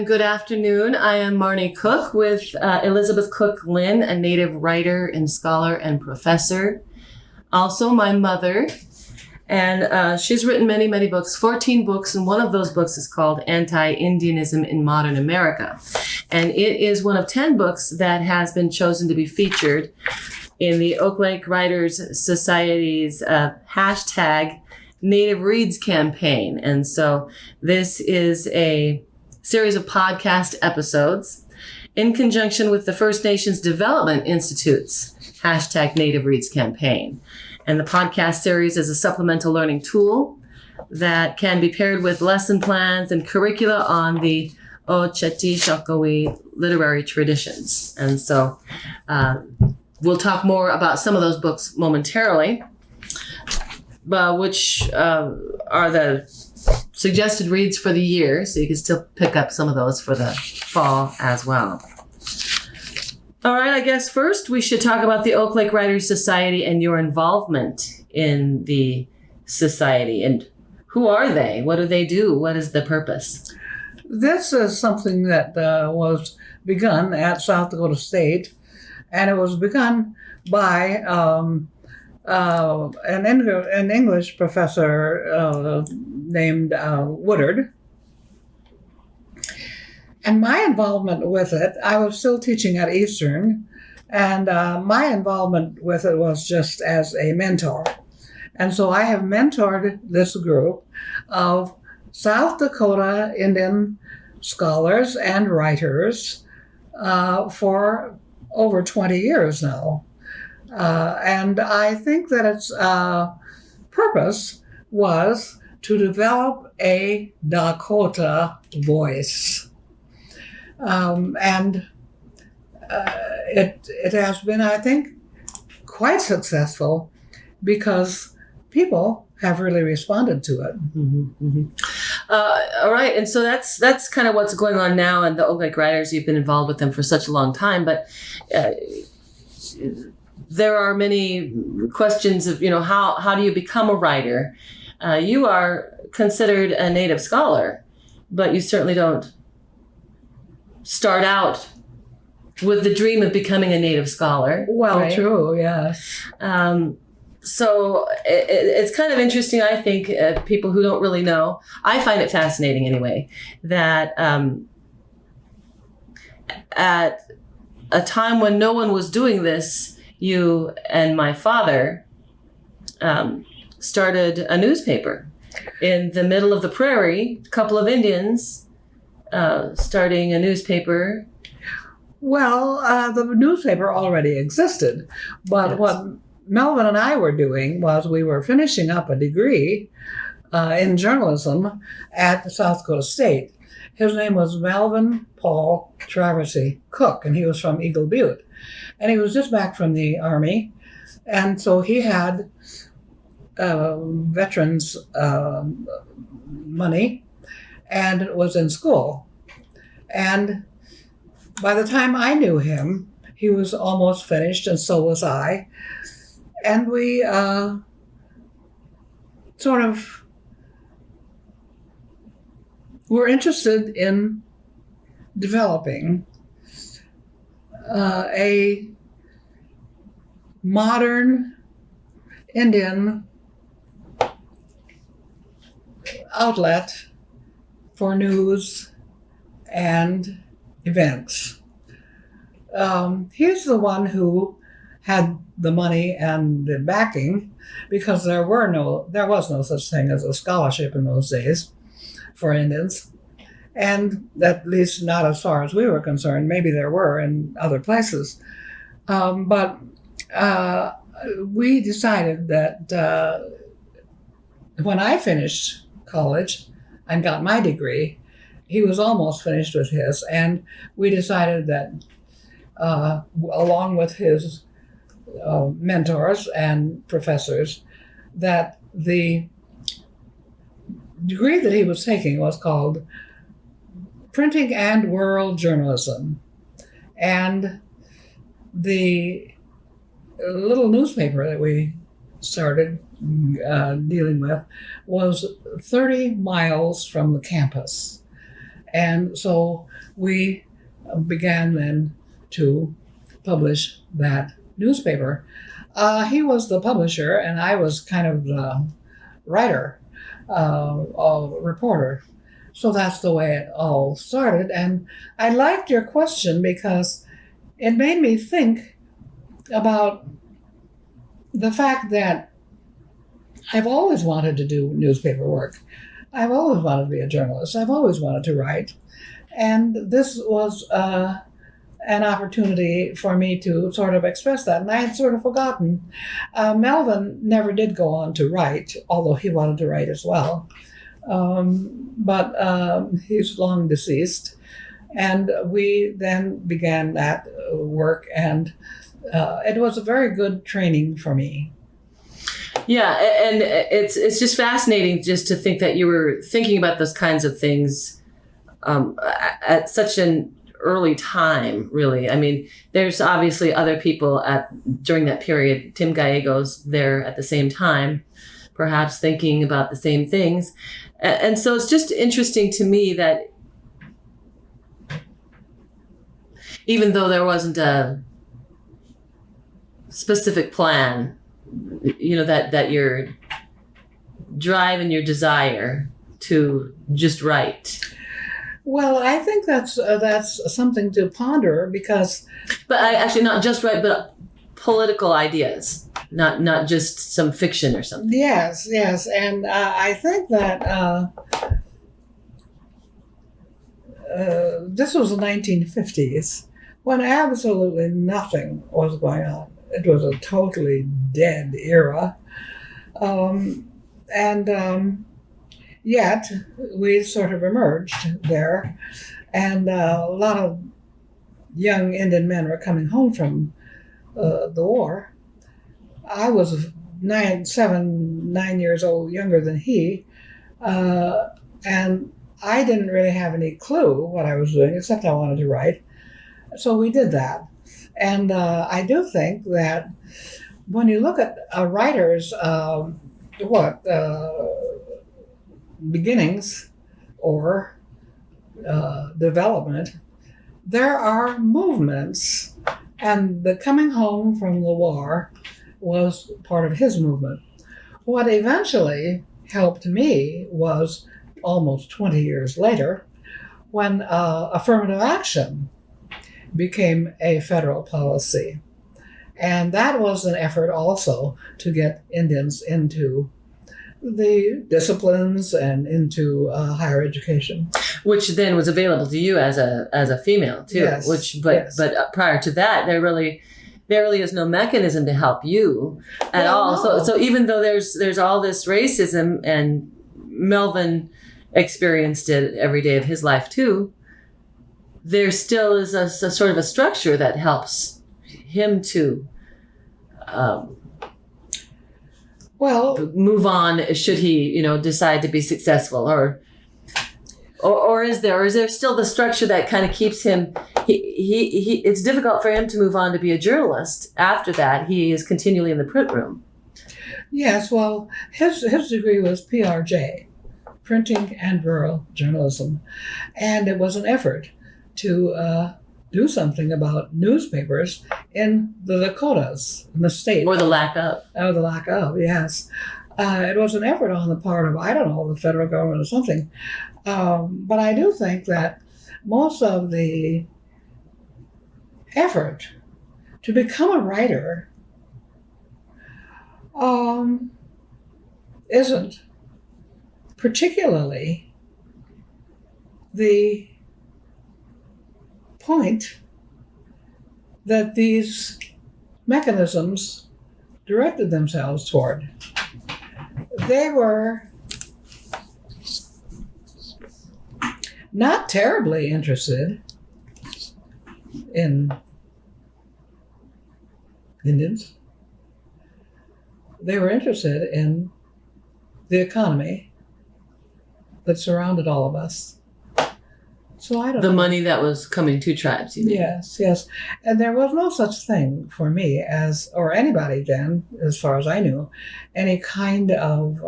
good afternoon. I am Marnie Cook with Elizabeth Cook-Lynn, a native writer and scholar and professor. Also my mother. And she's written many, many books, 14 books, and one of those books is called Anti-Indianism in Modern America. And it is one of 10 books that has been chosen to be featured in the Oak Lake Writers Society's hashtag Native Reads campaign. And so this is a series of podcast episodes in conjunction with the First Nations Development Institute's hashtag Native Reads campaign. And the podcast series is a supplemental learning tool that can be paired with lesson plans and curricula on the Oceti Shakawi literary traditions. And so we'll talk more about some of those books momentarily, which are the suggested reads for the year, so you can still pick up some of those for the fall as well. All right, I guess first we should talk about the Oak Lake Writers Society and your involvement in the society. And who are they? What do they do? What is the purpose? This is something that was begun at South Dakota State, and it was begun by an English professor named Woodard. And my involvement with it, I was still teaching at Eastern, and my involvement with it was just as a mentor. And so I have mentored this group of South Dakota Indian scholars and writers for over 20 years now. And I think that its purpose was to develop a Dakota voice. It has been, I think, quite successful because people have really responded to it. Mm-hmm, mm-hmm. All right, and so that's kind of what's going on now. And the Oak Lake Writers, you've been involved with them for such a long time, but there are many questions of, how do you become a writer? You are considered a native scholar, but you certainly don't start out with the dream of becoming a native scholar. Well, right? True, yes. So it's kind of interesting, I think, people who don't really know. I find it fascinating anyway, that at a time when no one was doing this, you and my father started a newspaper in the middle of the prairie, a couple of Indians starting a newspaper. Well, the newspaper already existed, but Yes. what Melvin and I were doing was we were finishing up a degree in journalism at South Dakota State. His name was Melvin Paul Traversy Cook, and he was from Eagle Butte. And he was just back from the Army, and so he had veterans money and was in school. And by the time I knew him, he was almost finished, and so was I. And we sort of were interested in developing a modern Indian outlet for news and events. He's the one who had the money and the backing, because there was no such thing as a scholarship in those days for Indians, and at least not as far as we were concerned. Maybe there were in other places, but we decided that when I finished college and got my degree, he was almost finished with his, and we decided that along with his mentors and professors, that the degree that he was taking was called Printing and World Journalism. And the little newspaper that we started dealing with was 30 miles from the campus. And so we began then to publish that newspaper. He was the publisher, and I was kind of the writer, reporter. So that's the way it all started. And I liked your question because it made me think about the fact that I've always wanted to do newspaper work. I've always wanted to be a journalist. I've always wanted to write. And this was an opportunity for me to sort of express that. And I had sort of forgotten. Melvin never did go on to write, although he wanted to write as well. But he's long deceased. And we then began that work, and it was a very good training for me. Yeah, and it's just fascinating just to think that you were thinking about those kinds of things at such an early time, really. I mean, there's obviously other people during that period. Tim Gallego's there at the same time, perhaps thinking about the same things. And so it's just interesting to me that even though there wasn't a specific plan, that your drive and your desire to just write. Well, I think that's something to ponder because. But actually, not just write, but political ideas, not just some fiction or something. Yes, and I think that this was the 1950s when absolutely nothing was going on. It was a totally dead era. Yet we sort of emerged there. And a lot of young Indian men were coming home from the war. I was 9 years old younger than he. And I didn't really have any clue what I was doing, except I wanted to write. So we did that. And I do think that when you look at a writer's beginnings or development, there are movements, and the coming home from the war was part of his movement. What eventually helped me was almost 20 years later when affirmative action became a federal policy. And that was an effort also to get Indians into the disciplines and into higher education. Which then was available to you as a female too. Yes. But prior to that, there really is no mechanism to help you at all. No. So even though there's all this racism, and Melvin experienced it every day of his life too, there still is a sort of a structure that helps him to move on should he decide to be successful, or is there still the structure that kind of keeps him he it's difficult for him to move on to be a journalist after that. He is continually in the print room. Yes, well, his degree was PRJ, Printing and Rural Journalism, and it was an effort to do something about newspapers in the Dakotas, in the state. Or the lack of. Oh, the lack of, yes. It was an effort on the part of, I don't know, the federal government or something. But I do think that most of the effort to become a writer isn't particularly the point that these mechanisms directed themselves toward. They were not terribly interested in Indians. They were interested in the economy that surrounded all of us. So I don't know. The money that was coming to tribes, you mean? Yes. And there was no such thing for me or anybody then, as far as I knew, any kind of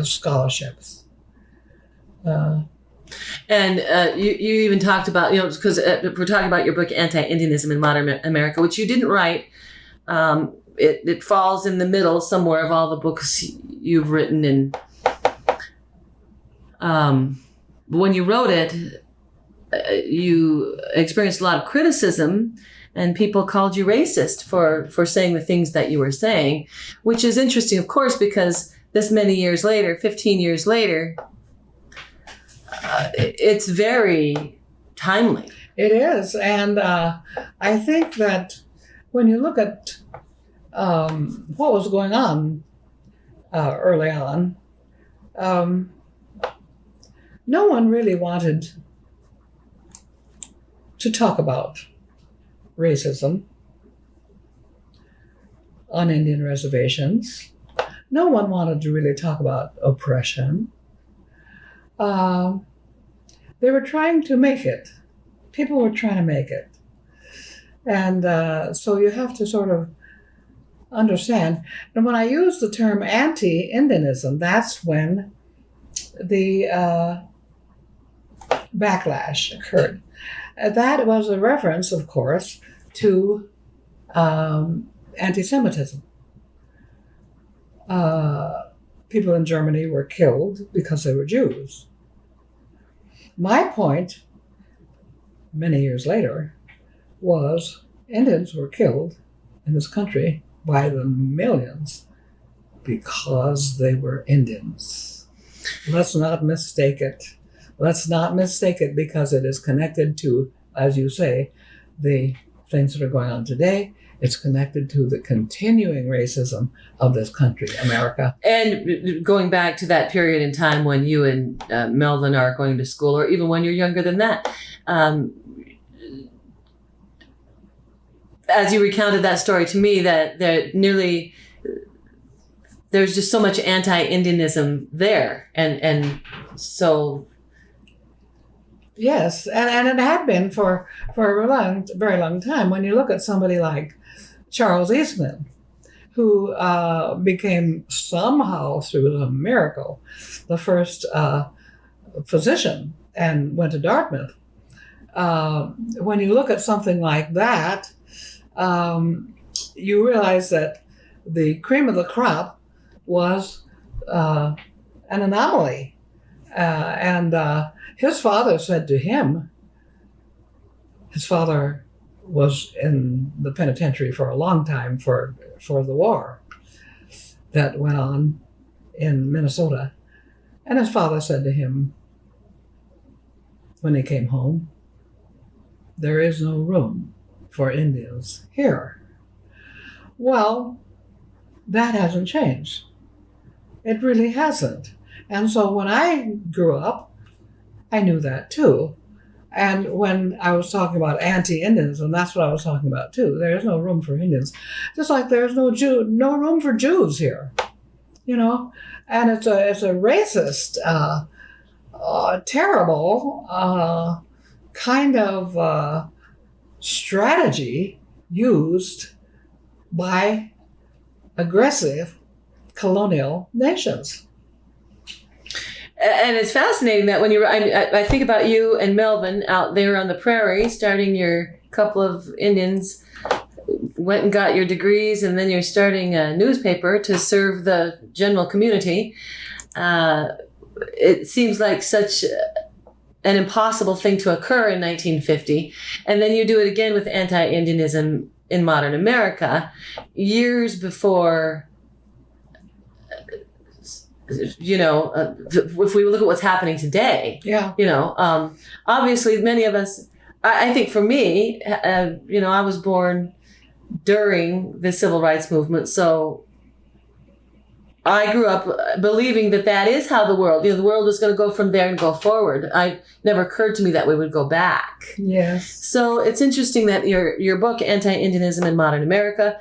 scholarships. And you even talked about, because we're talking about your book, Anti-Indianism in Modern America, which you didn't write. It falls in the middle somewhere of all the books you've written. And when you wrote it, you experienced a lot of criticism, and people called you racist for saying the things that you were saying, which is interesting, of course, because this many years later, 15 years later, it's very timely. It is. And I think that when you look at what was going on early on, no one really wanted to talk about racism on Indian reservations. No one wanted to really talk about oppression. They were trying to make it. People were trying to make it. And so you have to sort of understand. And when I use the term anti-Indianism, that's when the backlash occurred. That was a reference, of course, to anti-Semitism. People in Germany were killed because they were Jews. My point, many years later, was Indians were killed in this country by the millions because they were Indians. Let's not mistake it. Let's not mistake it, because it is connected to, as you say, the things that are going on today. It's connected to the continuing racism of this country, America. And going back to that period in time when you and Melvin are going to school, or even when you're younger than that, as you recounted that story to me, that there's just so much anti-Indianism there. And so... Yes, and it had been for a very long time. When you look at somebody like Charles Eastman, who became somehow, through a miracle, the first physician and went to Dartmouth. When you look at something like that, you realize that the cream of the crop was an anomaly. And his father said to him, his father was in the penitentiary for a long time for the war that went on in Minnesota. And his father said to him, when he came home, "There is no room for Indians here." Well, that hasn't changed. It really hasn't. And so when I grew up, I knew that too. And when I was talking about anti-Indianism, that's what I was talking about too. There is no room for Indians. Just like there's no room for Jews here. And it's a racist, terrible kind of strategy used by aggressive colonial nations. And it's fascinating that when I think about you and Melvin out there on the prairie, starting your couple of Indians, went and got your degrees, and then you're starting a newspaper to serve the general community. It seems like such an impossible thing to occur in 1950. And then you do it again with anti-Indianism in modern America, years before... if we look at what's happening today, obviously many of us, I think for me, I was born during the civil rights movement. So I grew up believing that is how the world was going to go from there and go forward. Never occurred to me that we would go back. Yes. So it's interesting that your book, Anti-Indianism in Modern America,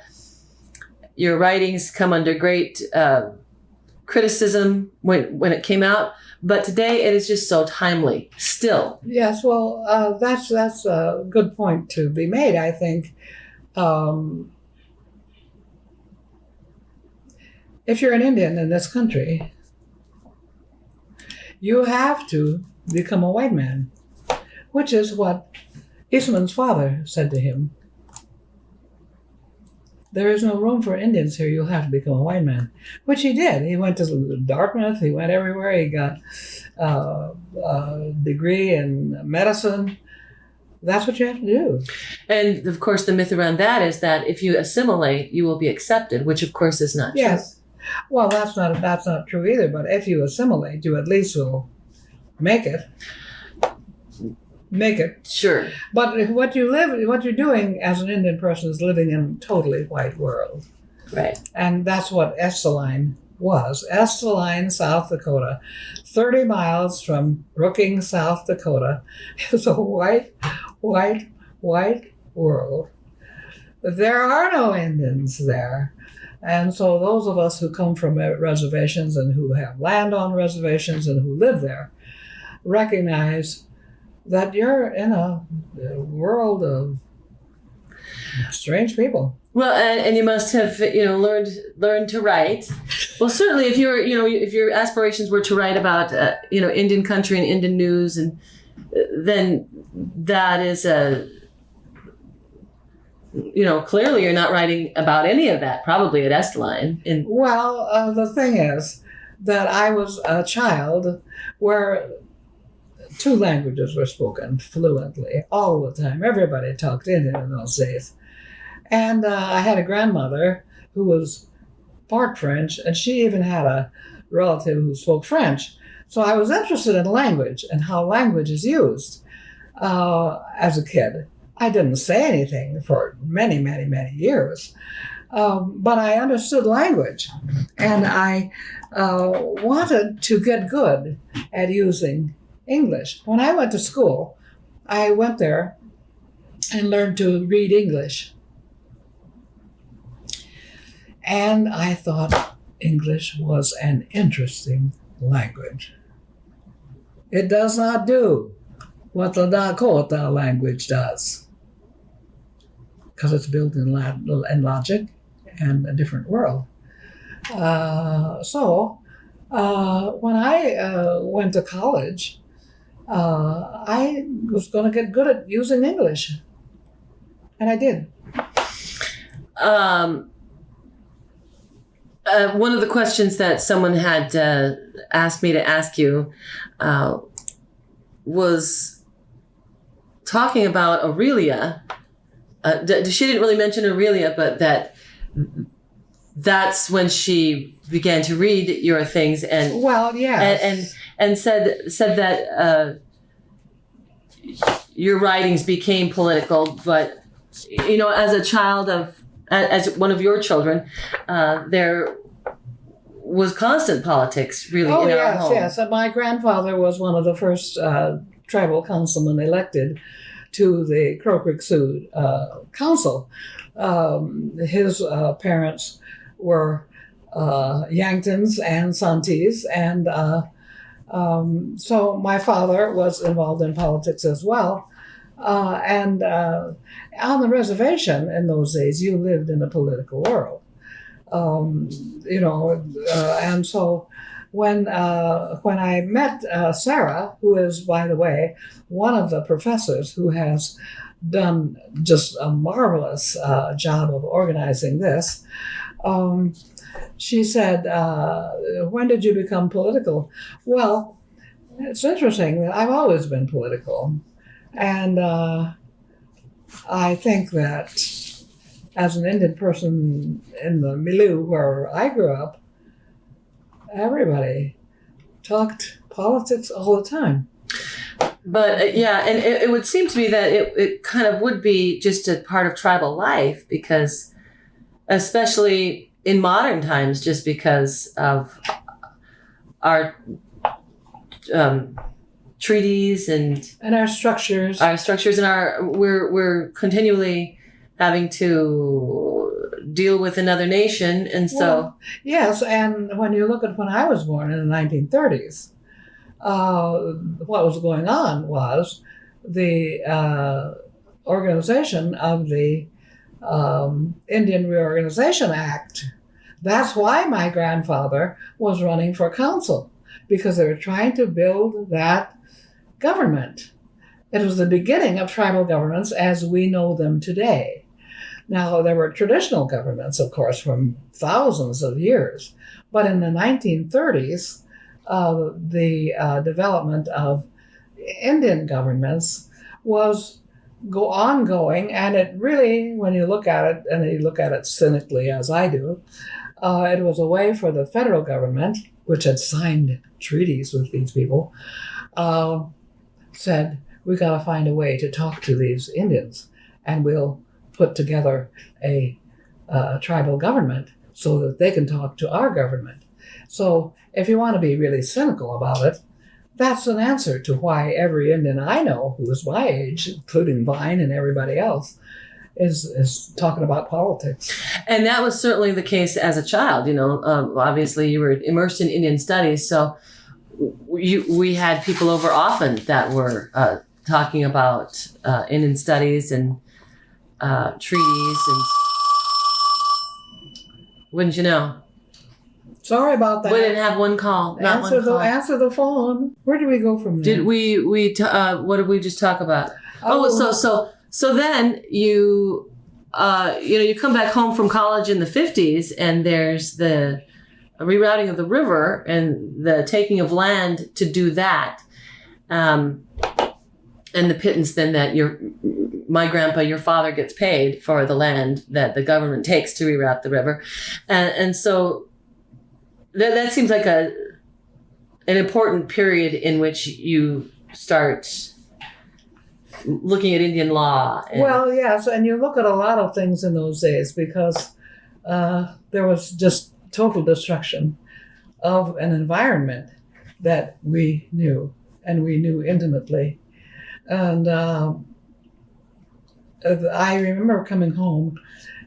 your writings come under great criticism when it came out, but today it is just so timely still. Yes, well, that's a good point to be made, I think. If you're an Indian in this country, you have to become a white man, which is what Eastman's father said to him. There is no room for Indians here. You'll have to become a white man, which he did. He went to Dartmouth. He went everywhere. He got a degree in medicine. That's what you have to do. And of course, the myth around that is that if you assimilate, you will be accepted, which of course is not true. Yes. Well, that's not true either. But if you assimilate, you at least will make it. Make it. Sure. But what you're doing as an Indian person is living in a totally white world. Right. And that's what Esteline was. Esteline, South Dakota, 30 miles from Brookings, South Dakota, is a white world. There are no Indians there. And so those of us who come from reservations and who have land on reservations and who live there recognize that you're in a world of strange people. Well, and you must have learned to write. Well, certainly, if your aspirations were to write about Indian country and Indian news, and then that is clearly you're not writing about any of that. Probably at Esteline. Well, the thing is that I was a child where 2 languages were spoken fluently all the time. Everybody talked Indian in those days. And I had a grandmother who was part French, and she even had a relative who spoke French. So I was interested in language and how language is used as a kid. I didn't say anything for many, many, many years, but I understood language, and I wanted to get good at using English. When I went to school, I went there and learned to read English. And I thought English was an interesting language. It does not do what the Dakota language does, because it's built in logic and a different world. So when I went to college, I was going to get good at using English, and I did. One of the questions that someone had asked me to ask you was talking about Aurelia. She didn't really mention Aurelia, but that's when she began to read your things, and and said that your writings became political, but as a child as one of your children, there was constant politics really in our home. Yes. My grandfather was one of the first tribal councilmen elected to the Crow Creek Sioux Council. His parents were Yanktons and Santees, and so my father was involved in politics as well. And on the reservation in those days, you lived in a political world, and so when I met Sarah, who is, by the way, one of the professors who has done just a marvelous job of organizing this, she said, "When did you become political?" Well, it's interesting that I've always been political. And I think that as an Indian person in the milieu where I grew up, everybody talked politics all the time. But and it would seem to me that it kind of would be just a part of tribal life, because especially in modern times, just because of our treaties and our structures, and we're continually having to deal with another nation, and so yes. And when you look at when I was born in the 1930s, what was going on was the organization of the Indian Reorganization Act. That's why my grandfather was running for council, because they were trying to build that government. It was the beginning of tribal governments as we know them today. Now, there were traditional governments, of course, from thousands of years. But in the 1930s, the development of Indian governments was ongoing, and it really, when you look at it, and you look at it cynically as I do, it was a way for the federal government, which had signed treaties with these people, said, we got to find a way to talk to these Indians, and we'll put together a tribal government so that they can talk to our government. So if you want to be really cynical about it, that's an answer to why every Indian I know who is my age, including Vine and everybody else, is talking about politics. And that was certainly the case as a child. Obviously you were immersed in Indian studies, so we had people over often that were talking about Indian studies and treaties, and wouldn't you know? Sorry about that. We didn't have one call. Answer the phone. Where did we go from there? Did we what did we just talk about? So then you you come back home from college in the 50s, and there's the rerouting of the river and the taking of land to do that, and the pittance then that my grandpa, your father, gets paid for the land that the government takes to reroute the river, and so. That seems like an important period in which you start looking at Indian law. Well, yes, and you look at a lot of things in those days because there was just total destruction of an environment that we knew, and we knew intimately. And I remember coming home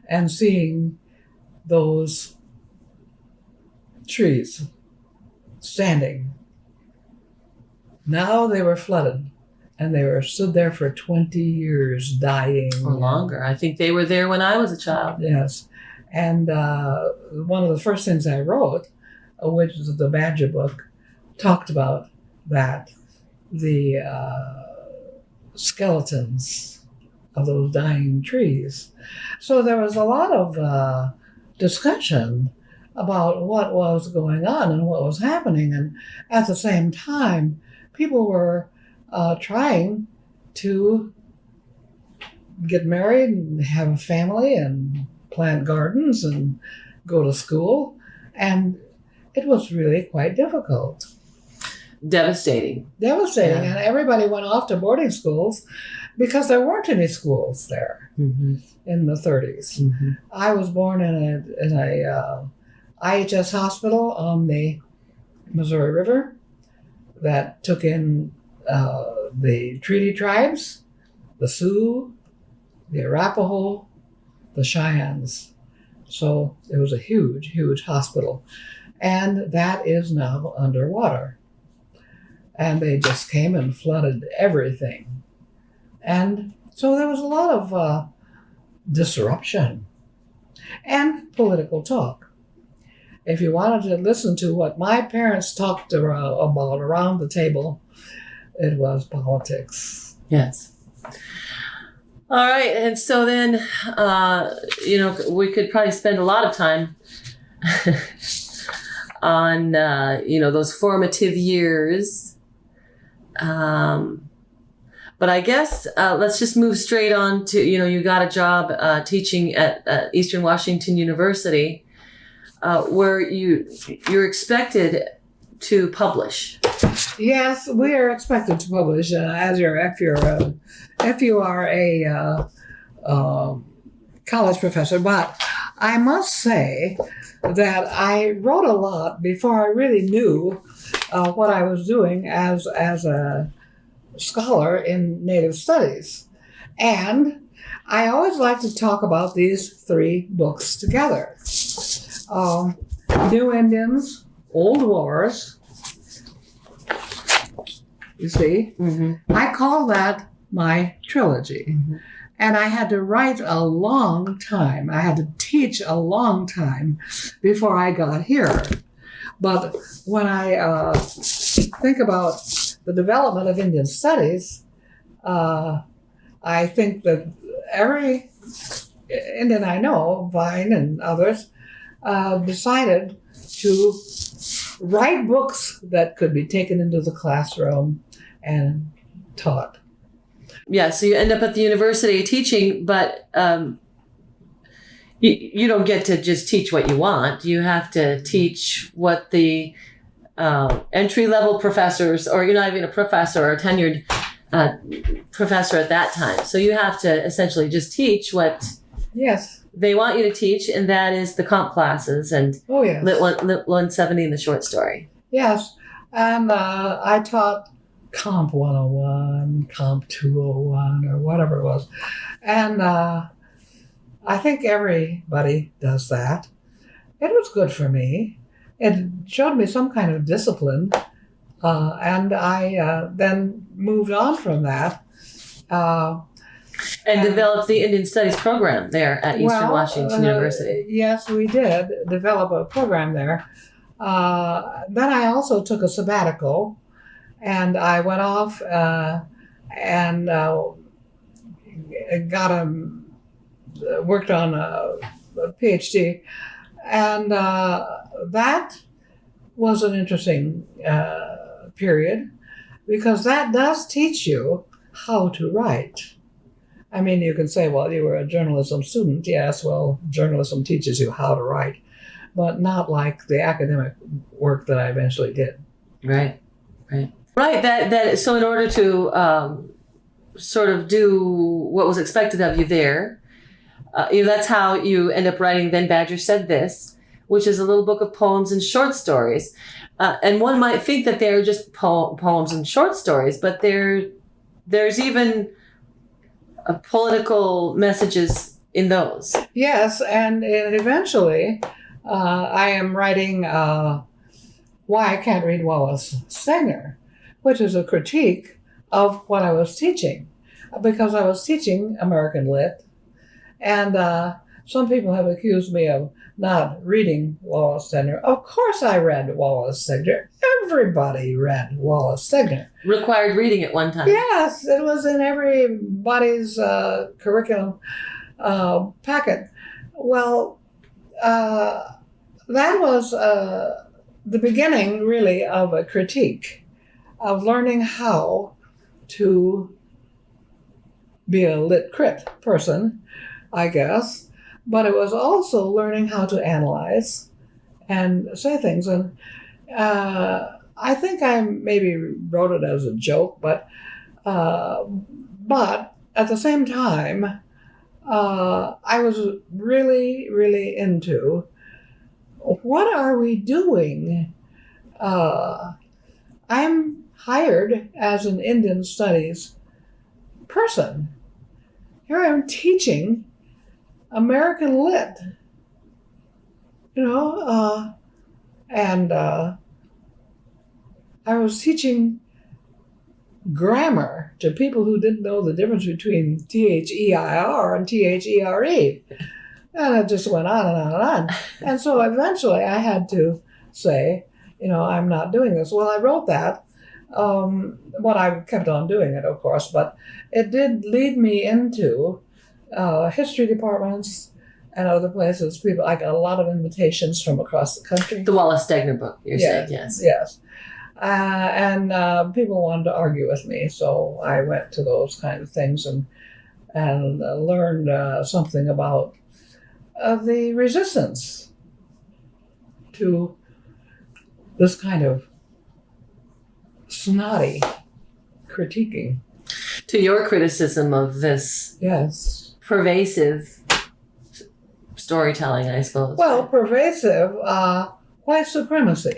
and seeing those trees standing. Now they were flooded, and they were stood there for 20 years dying. Or longer. I think they were there when I was a child. Yes. And one of the first things I wrote, which was the Badger book, talked about that. The skeletons of those dying trees. So there was a lot of discussion about what was going on and what was happening. And at the same time, people were trying to get married and have a family and plant gardens and go to school. And it was really quite difficult. Devastating. Yeah. And everybody went off to boarding schools because there weren't any schools there in the 30s. Mm-hmm. I was born in a IHS hospital on the Missouri River that took in the treaty tribes, the Sioux, the Arapaho, the Cheyennes. So it was a huge, huge hospital. And that is now underwater. And they just came and flooded everything. And so there was a lot of disruption and political talk. If you wanted to listen to what my parents talked about around the table, it was politics. Yes. All right. And so then, we could probably spend a lot of time on, those formative years. But I guess let's just move straight on to, you got a job teaching at Eastern Washington University. Where you're expected to publish. Yes, we are expected to publish. If you are a college professor, but I must say that I wrote a lot before I really knew what I was doing as a scholar in Native Studies, and I always like to talk about these three books together. New Indians, Old Wars. You see? Mm-hmm. I call that my trilogy. Mm-hmm. And I had to write a long time. I had to teach a long time before I got here. But when I think about the development of Indian studies, I think that every Indian I know, Vine and others, decided to write books that could be taken into the classroom and taught. Yeah, so you end up at the university teaching, but you don't get to just teach what you want. You have to teach what the entry-level professors, or you're not even a professor or a tenured professor at that time. So you have to essentially just teach what Yes. they want you to teach, and that is the comp classes and Oh, yes. Lit 170 and the short story. Yes. And I taught Comp 101, Comp 201, or whatever it was. And I think everybody does that. It was good for me. It showed me some kind of discipline. And I then moved on from that. And developed the Indian Studies program there at Eastern Washington University. Yes, we did develop a program there. Then I also took a sabbatical, and I went off and worked on a PhD, and that was an interesting period, because that does teach you how to write. I mean, you can say, well, you were a journalism student. Yes, well, journalism teaches you how to write, but not like the academic work that I eventually did. Right. That so in order to sort of do what was expected of you there, that's how you end up writing Then Badger Said This, which is a little book of poems and short stories. And one might think that they're just poems and short stories, but there's even political messages in those. Yes, and eventually I am writing Why I Can't Read Wallace Stegner, which is a critique of what I was teaching, because I was teaching American Lit, and some people have accused me of not reading Wallace Stegner. Of course I read Wallace Stegner. Everybody read Wallace Stegner. Required reading at one time. Yes, it was in everybody's curriculum packet. Well, that was the beginning, really, of a critique of learning how to be a lit crit person, I guess. But it was also learning how to analyze and say things. And I think I maybe wrote it as a joke, but at the same time, I was really, really into what are we doing? I'm hired as an Indian Studies person. Here I am teaching American Lit, and I was teaching grammar to people who didn't know the difference between T-H-E-I-R and T-H-E-R-E. And it just went on and on and on. And so eventually I had to say, I'm not doing this. Well, I wrote that. I kept on doing it, of course, but it did lead me into history departments and other places. People, I got a lot of invitations from across the country. The Wallace Stegner book, you're saying, yes. Yes. And people wanted to argue with me, so I went to those kind of things and learned something about the resistance to this kind of snotty critiquing. To your criticism of this pervasive storytelling, I suppose. Well, pervasive white supremacy.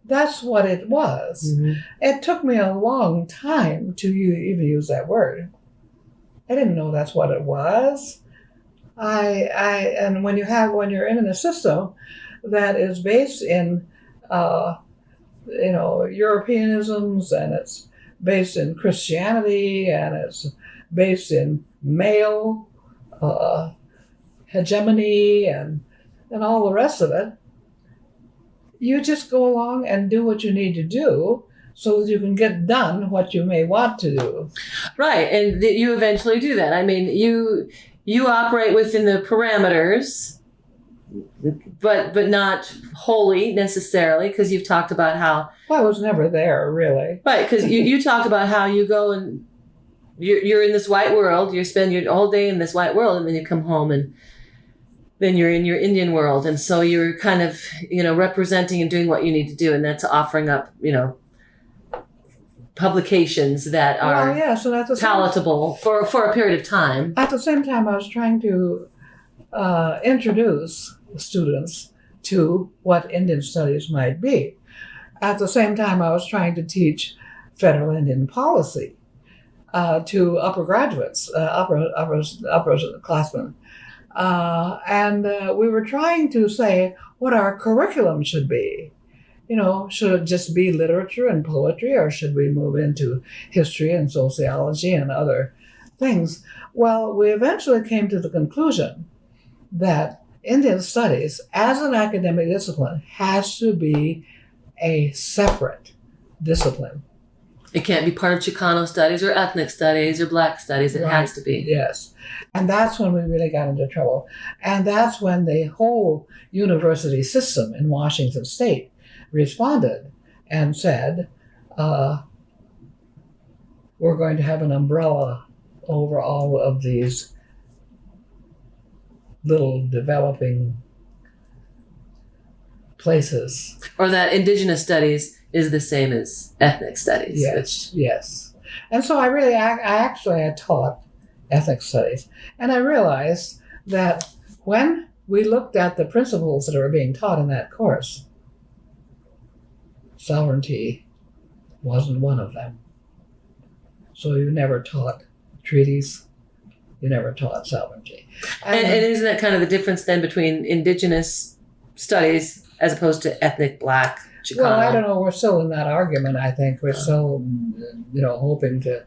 That's what it was. Mm-hmm. It took me a long time to even use that word. I didn't know that's what it was. And when you're in a system that is based in, Europeanisms, and it's based in Christianity, and it's based in male hegemony, and all the rest of it, you just go along and do what you need to do so that you can get done what you may want to do. Right, and you eventually do that. I mean, you operate within the parameters, but not wholly necessarily, because you've talked about how. Well, I was never there, really. Right, because you talked about how you go and you're in this white world. You spend your whole day in this white world, and then you come home and then you're in your Indian world, and so you're kind of representing and doing what you need to do, and that's offering up publications that are palatable for a period of time. At the same time, I was trying to introduce students to what Indian studies might be. At the same time, I was trying to teach federal Indian policy to upper graduates, upperclassmen. And we were trying to say what our curriculum should be. Should it just be literature and poetry, or should we move into history and sociology and other things? Well, we eventually came to the conclusion that Indian studies, as an academic discipline, has to be a separate discipline. It can't be part of Chicano studies or ethnic studies or Black studies. It has to be. Yes. And that's when we really got into trouble. And that's when the whole university system in Washington State responded and said, we're going to have an umbrella over all of these little developing places. Or that indigenous studies is the same as ethnic studies. Yes. And so I actually had taught ethnic studies. And I realized that when we looked at the principles that are being taught in that course, sovereignty wasn't one of them. So you never taught treaties, you never taught sovereignty. And isn't that kind of the difference then between indigenous studies as opposed to ethnic Black, Chicano? Well, I don't know. We're still in that argument, I think. We're still, hoping to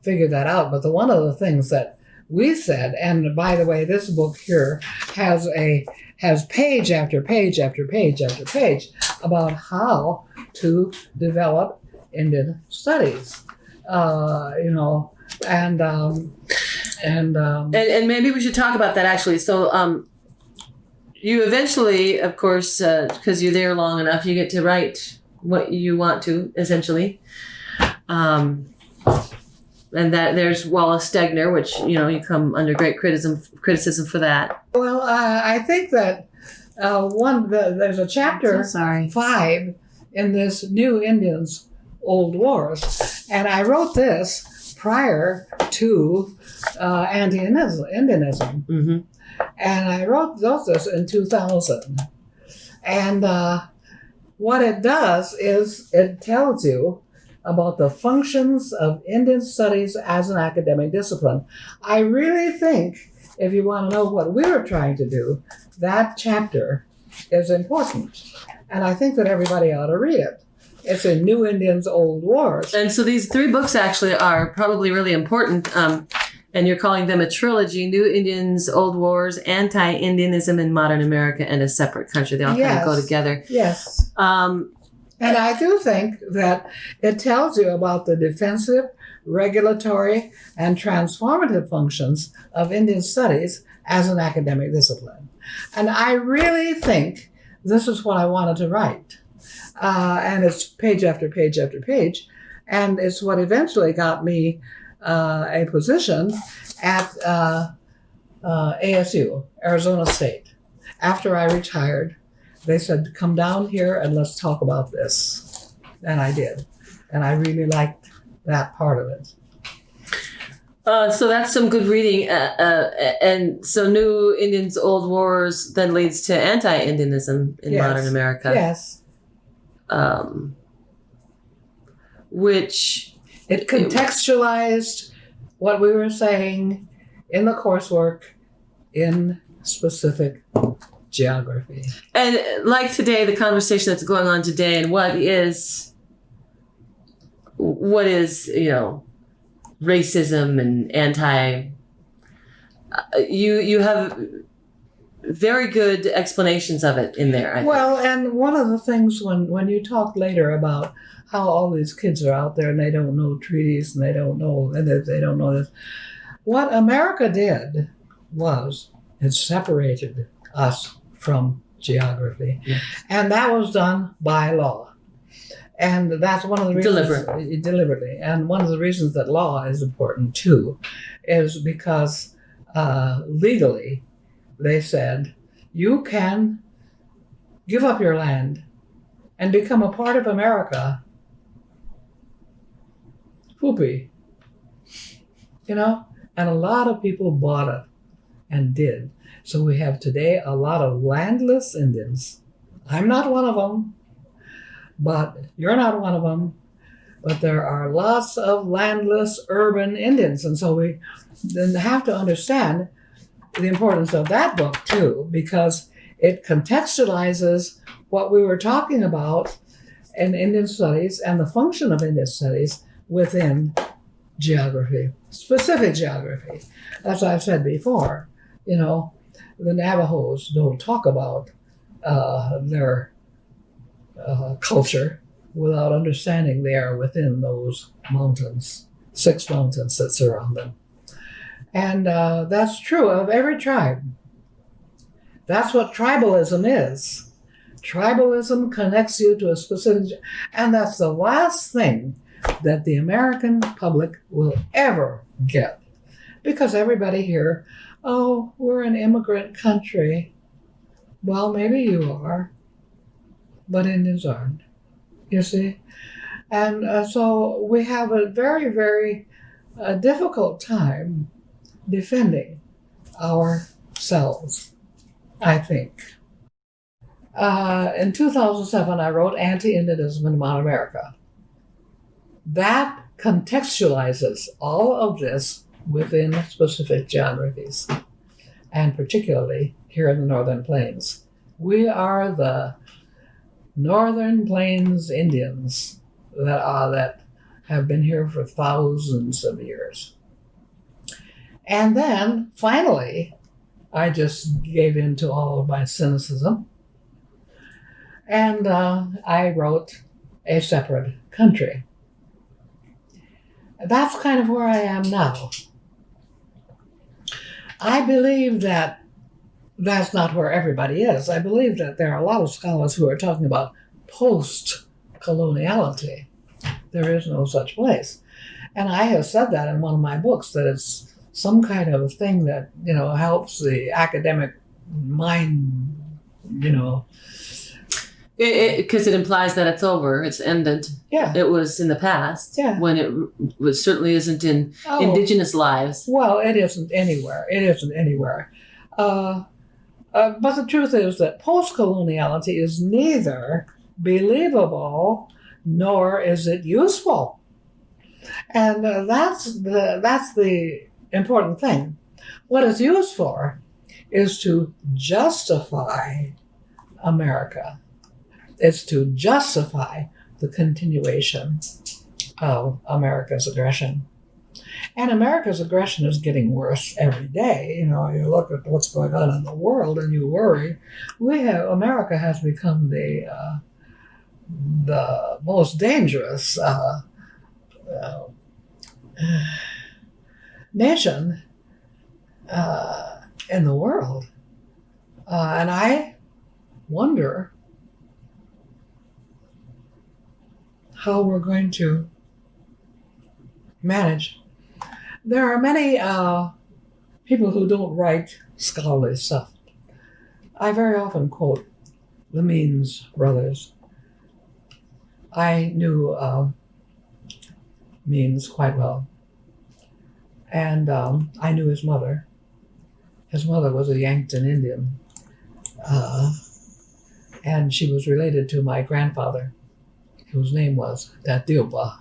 figure that out. But one of the things that we said, and by the way, this book here has page after page after page after page about how to develop Indian studies, and maybe we should talk about that actually. So you eventually, of course, because you're there long enough, you get to write what you want to, essentially. And that there's Wallace Stegner, which you come under great criticism for that. Well, I think that there's a chapter 5 in this New Indians, Old Wars, and I wrote this prior to Anti-Indianism, mm-hmm. and I wrote this in 2000. And what it does is it tells you about the functions of Indian studies as an academic discipline. I really think, if you want to know what we were trying to do, that chapter is important. And I think that everybody ought to read it. It's in New Indians, Old Wars. And so these 3 books actually are probably really important. And you're calling them a trilogy: New Indians, Old Wars, Anti-Indianism in Modern America, and A Separate Country. They all kind of go together. Yes. And I do think that it tells you about the defensive, regulatory, and transformative functions of Indian studies as an academic discipline. And I really think this is what I wanted to write. And it's page after page after page. And it's what eventually got me a position at ASU, Arizona State. After I retired, they said, come down here and let's talk about this. And I did. And I really liked that part of it. So that's some good reading. And so New Indians, Old Wars then leads to Anti-Indianism in Modern America. Yes. Which... It contextualized what we were saying in the coursework in specific geography. And like today, the conversation that's going on today, and what is racism and you have very good explanations of it in there. I think. Well, and one of the things when you talk later about how all these kids are out there and they don't know treaties and they don't know this, what America did was it separated us from geography, Yes. and that was done by law. And that's one of the reasons deliberately. And one of the reasons that law is important too, is because legally, they said you can give up your land and become a part of America. Whoopee, and a lot of people bought it and did. So we have today a lot of landless Indians. I'm not one of them. But you're not one of them. But there are lots of landless urban Indians. And so we then have to understand the importance of that book, too, because it contextualizes what we were talking about in Indian studies and the function of Indian studies within geography, specific geography. As I've said before, the Navajos don't talk about their culture without understanding they are within those mountains, 6 mountains that surround them. And that's true of every tribe. That's what tribalism is. Tribalism connects you to a specific, and that's the last thing that the American public will ever get. Because everybody here, oh, we're an immigrant country. Well, maybe you are. But Indians aren't, you see? And so we have a very, very difficult time defending ourselves, I think. In 2007, I wrote Anti-Indianism in Modern America. That contextualizes all of this within specific geographies, and particularly here in the Northern Plains. We are the Northern Plains Indians that have been here for thousands of years. And then, finally, I just gave in to all of my cynicism, and I wrote A Separate Country. That's kind of where I am now. I believe that that's not where everybody is. I believe that there are a lot of scholars who are talking about post-coloniality. There is no such place. And I have said that in one of my books, that it's some kind of thing that, helps the academic mind, Because it implies that it's over, it's ended. Yeah. It was in the past, when it certainly isn't in Indigenous lives. Well, it isn't anywhere. But the truth is that post-coloniality is neither believable nor is it useful. And that's the important thing. What it's used for is to justify America. It's to justify the continuation of America's aggression. And America's aggression is getting worse every day. You look at what's going on in the world and you worry. America has become the most dangerous nation in the world. And I wonder how we're going to manage. There are many people who don't write scholarly stuff. I very often quote the Means brothers. I knew Means quite well. And I knew his mother. His mother was a Yankton Indian. And she was related to my grandfather, whose name was Tatekeya.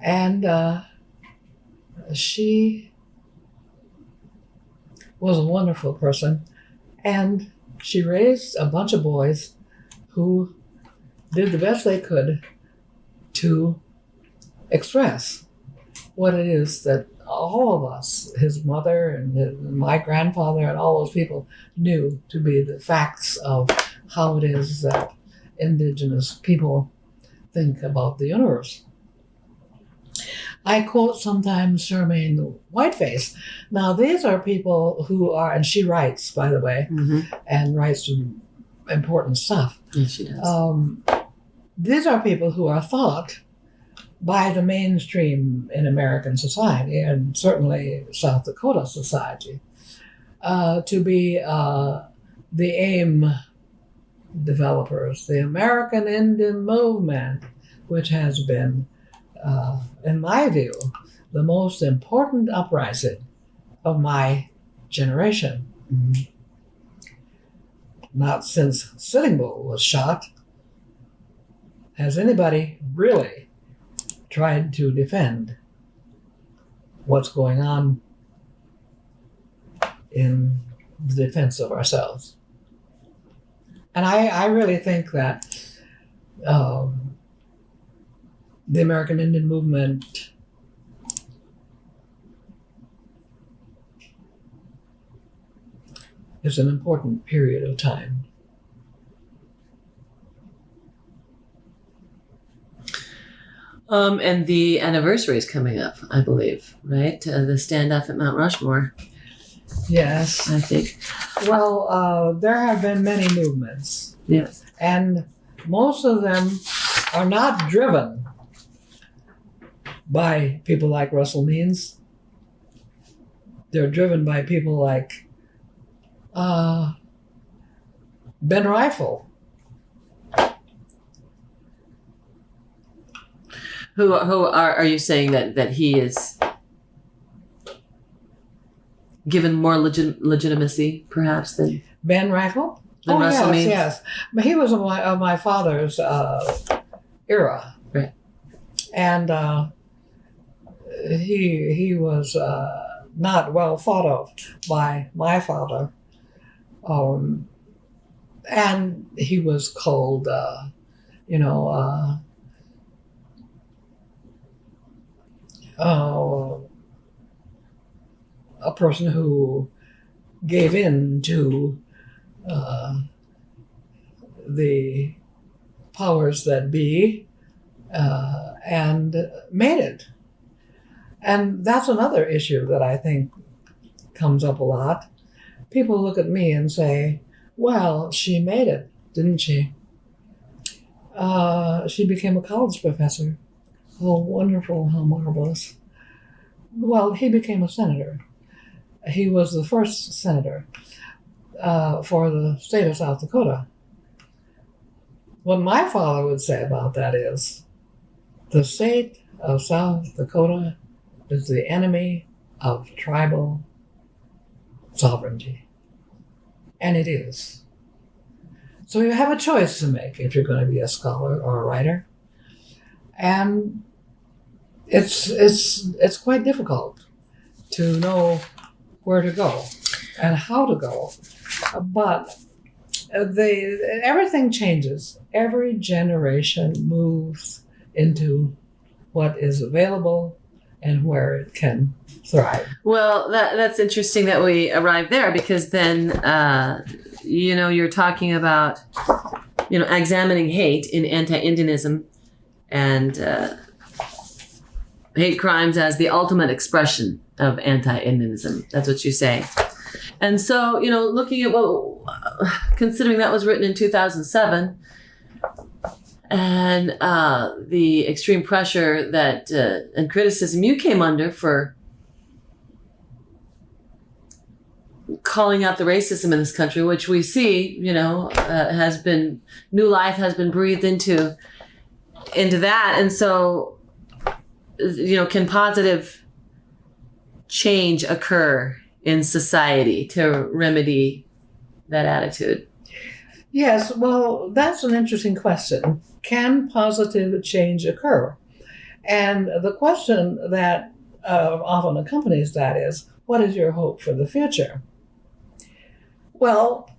And she was a wonderful person. And she raised a bunch of boys who did the best they could to express what it is that all of us, his mother and my grandfather and all those people, knew to be the facts of how it is that indigenous people think about the universe. I quote sometimes Charmaine Whiteface. Now, these are people who are, and she writes, by the way, and writes some important stuff. Yes, she does. These are people who are thought by the mainstream in American society, and certainly South Dakota society, to be the AIM developers, the American Indian movement, which has been, in my view, the most important uprising of my generation. Not since Sitting Bull was shot has anybody really tried to defend what's going on in the defense of ourselves. And I really think that the American Indian movement is an important period of time. And the anniversary is coming up, I believe, right? The standoff at Mount Rushmore, Yes. I think. Well, there have been many movements, Yes. and most of them are not driven by people like Russell Means. They're driven by people like Ben Rifle. Who are you saying that he is given more legitimacy, perhaps, than Ben Rifle? Russell yes, Means? yes. But he was of my father's era. Right. And he was not well thought of by my father. And he was called, a person who gave in to the powers that be and made it. And that's another issue that I think comes up a lot. People look at me and say, well, she made it, didn't she? She became a college professor. Oh, wonderful, how marvelous. Well, he became a senator. He was the first senator for the state of South Dakota. What my father would say about that is, the state of South Dakota is the enemy of tribal sovereignty. And it is. So you have a choice to make if you're going to be a scholar or a writer. And it's quite difficult to know where to go and how to go. But everything changes. Every generation moves into what is available and where it can thrive. Well, that's interesting that we arrived there, because then, you're talking about, examining hate in Anti-Indianism and hate crimes as the ultimate expression of Anti-Indianism. That's what you say. And so, looking at considering that was written in 2007, and the extreme pressure that and criticism you came under for calling out the racism in this country, which we see, has been, new life has been breathed into that. And so, can positive change occur in society to remedy that attitude? Yes, well, that's an interesting question. Can positive change occur? And the question that often accompanies that is, what is your hope for the future? Well,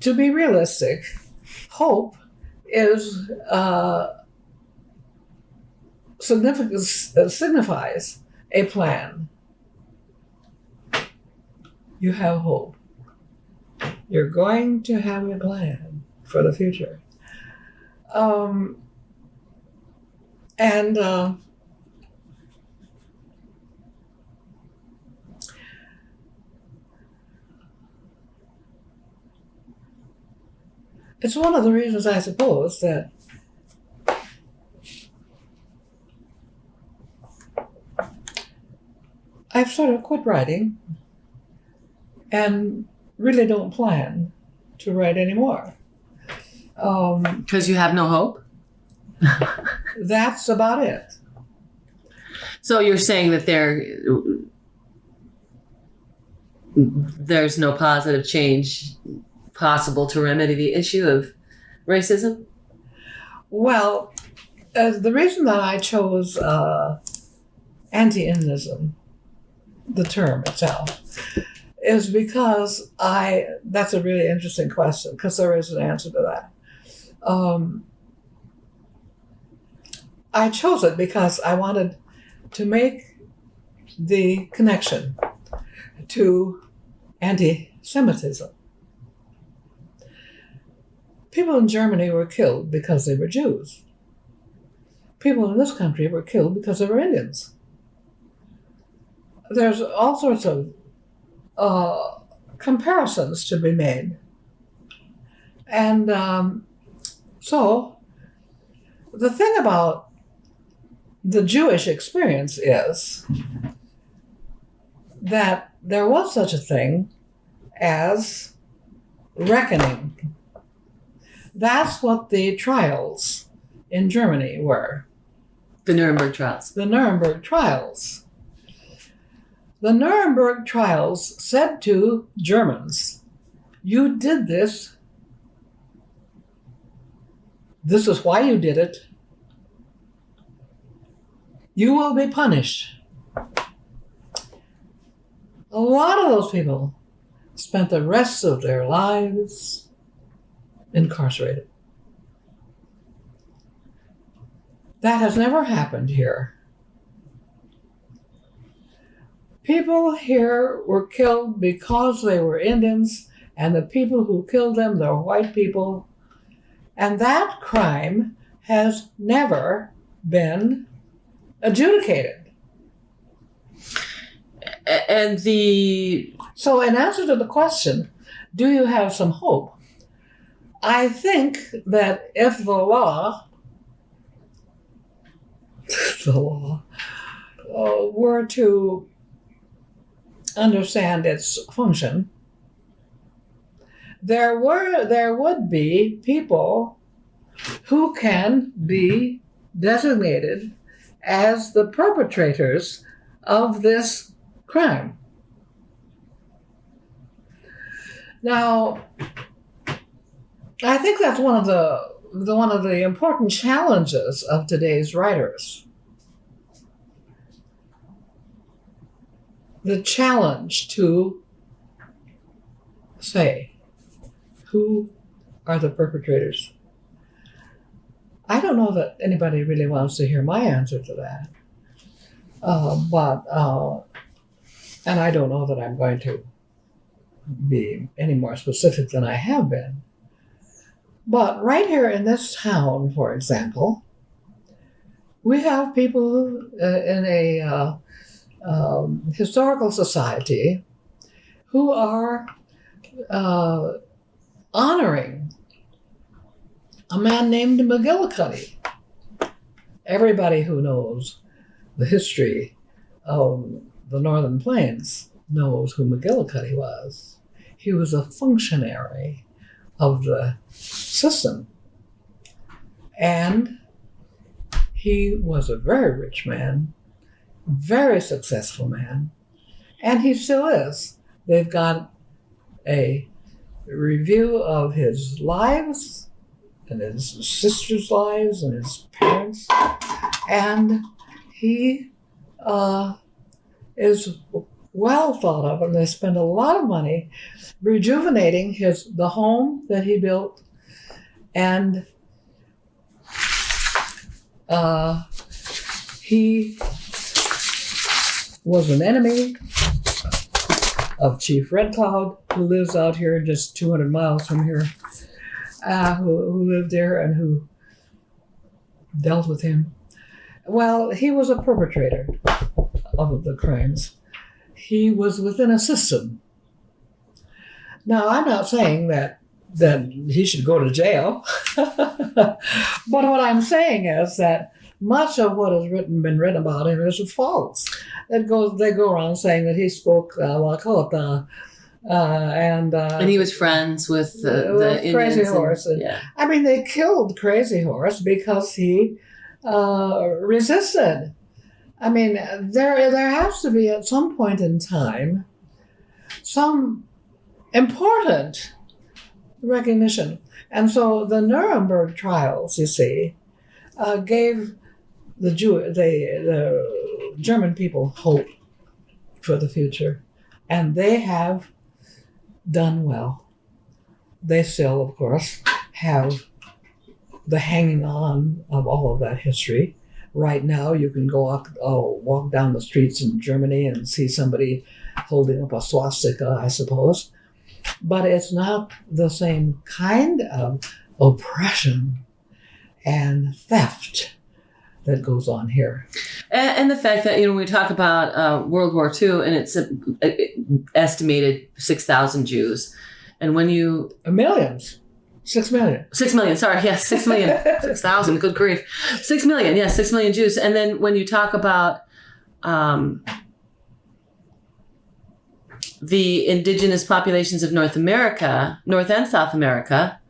to be realistic, hope is signifies a plan. you have hope. You're going to have a plan for the future. It's one of the reasons, I suppose, that I've sort of quit writing and really don't plan to write anymore. Because you have no hope? That's about it. So you're saying that there's no positive change possible to remedy the issue of racism? Well, the reason that I chose Anti-Indianism, the term itself, is because that's a really interesting question, because there is an answer to that. I chose it because I wanted to make the connection to anti-Semitism. People in Germany were killed because they were Jews. People in this country were killed because they were Indians. There's all sorts of comparisons to be made. And so the thing about the Jewish experience is that there was such a thing as reckoning. That's what the trials in Germany were. The Nuremberg trials. The Nuremberg trials. The Nuremberg trials said to Germans, you did this. This is why you did it. You will be punished. A lot of those people spent the rest of their lives incarcerated. That has never happened here. People here were killed because they were Indians, and the people who killed them, they're white people. And that crime has never been adjudicated. And So in answer to the question, do you have some hope? I think that if the law were to understand its function, there would be people who can be designated as the perpetrators of this crime. Now, I think that's one of the important challenges of today's writers. The challenge to say, who are the perpetrators? I don't know that anybody really wants to hear my answer to that. And I don't know that I'm going to be any more specific than I have been. But right here in this town, for example, we have people in a historical society who are honoring a man named McGillicuddy. Everybody who knows the history of the Northern Plains knows who McGillicuddy was. He was a functionary of the system. And he was a very rich man, very successful man, and he still is. They've got a review of his lives and his sister's lives and his parents, and he is well thought of, and they spend a lot of money rejuvenating the home that he built, and he was an enemy of Chief Red Cloud, who lives out here just 200 miles from here, who lived there and who dealt with him. Well, he was a perpetrator of the crimes. He was within a system. Now, I'm not saying that he should go to jail, but what I'm saying is that much of what has been written about him is false. They go around saying that he spoke Lakota, and he was friends with the Crazy Indians Horse. I mean, they killed Crazy Horse because he resisted. I mean, there has to be at some point in time some important recognition. And so the Nuremberg trials, you see, gave the German people hope for the future. And they have done well. They still, of course, have the hanging on of all of that history. Right now, you can walk down the streets in Germany and see somebody holding up a swastika, I suppose. But it's not the same kind of oppression and theft that goes on here. And the fact that, we talk about World War II, and it's estimated 6,000 Jews. And when you... Millions. 6 million. 6 million, sorry, yes, 6 million. 6,000, good grief. 6 million, yes, 6 million Jews. And then when you talk about the indigenous populations of North America, North and South America,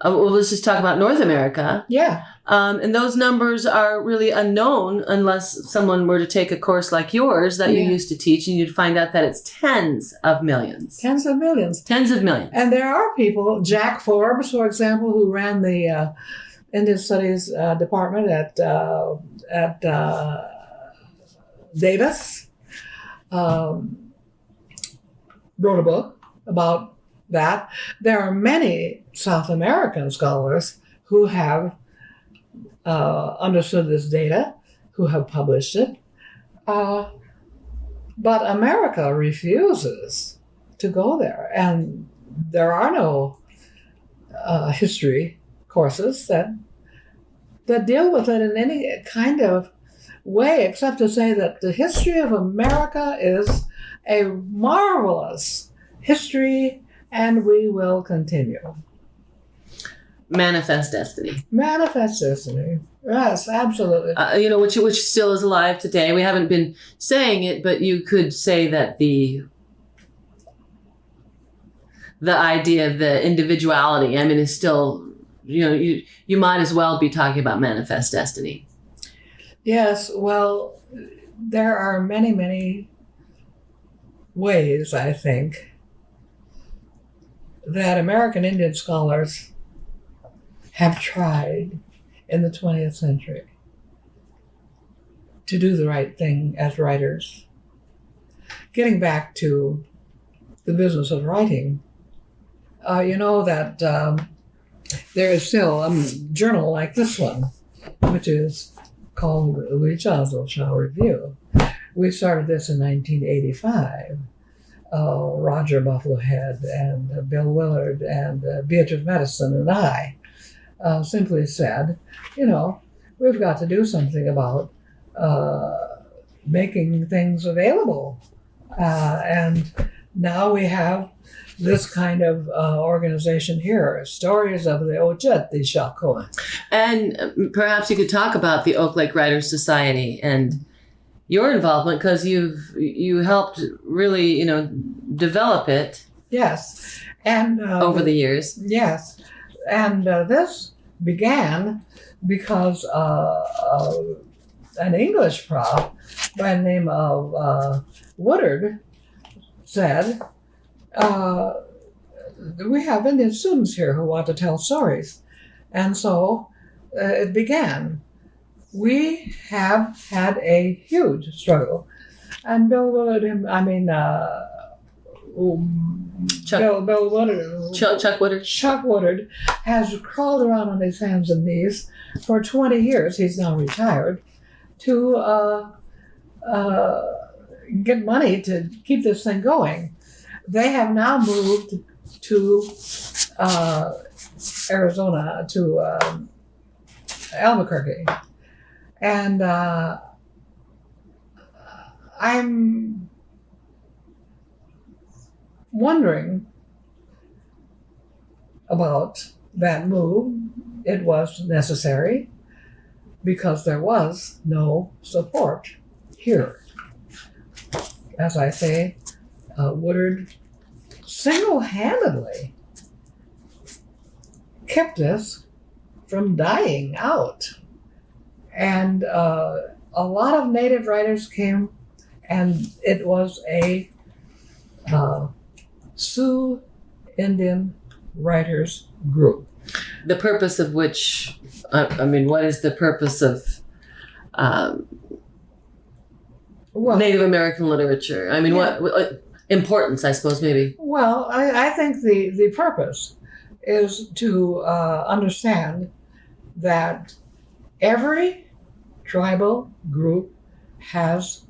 well, let's just talk about North America. Yeah. And those numbers are really unknown unless someone were to take a course like yours that you used to teach, and you'd find out that it's tens of millions. Tens of millions. Tens of millions. And there are people, Jack Forbes, for example, who ran the Indian Studies department at Davis, wrote a book about that. There are many South American scholars who have understood this data, who have published it. But America refuses to go there. And there are no history courses that deal with it in any kind of way, except to say that the history of America is a marvelous history, and we will continue. Manifest destiny. Manifest destiny. Yes, absolutely. Which still is alive today. We haven't been saying it, but you could say that the idea of the individuality, is still, you might as well be talking about manifest destiny. Yes, well, there are many, many ways, I think, that American Indian scholars have tried in the 20th century to do the right thing as writers. Getting back to the business of writing, that there is still a journal like this one, which is called Wichazo Review. We started this in 1985. Roger Buffalo Head and Bill Willard and Beatrice Medicine and I simply said, we've got to do something about making things available. And now we have this kind of organization here, Stories of the Ojeti Shakoa. And perhaps you could talk about the Oak Lake Writers Society and your involvement, because you helped really, develop it. Yes. And over the years. Yes. And this began because an English prof by the name of Woodard said, we have Indian students here who want to tell stories. And so it began. We have had a huge struggle. And Bill Willard, Bill Woodard. Chuck Woodard. Chuck Woodard has crawled around on his hands and knees for 20 years. He's now retired to get money to keep this thing going. They have now moved to Arizona, to Albuquerque. And I'm wondering about that move. It was necessary because there was no support here. As I say, Woodard single-handedly kept this from dying out. And a lot of Native writers came, and it was a Sioux Indian writers group. The purpose of which, what is the purpose of Native American literature? What importance, I suppose, maybe? Well, I think the purpose is to understand that every tribal group has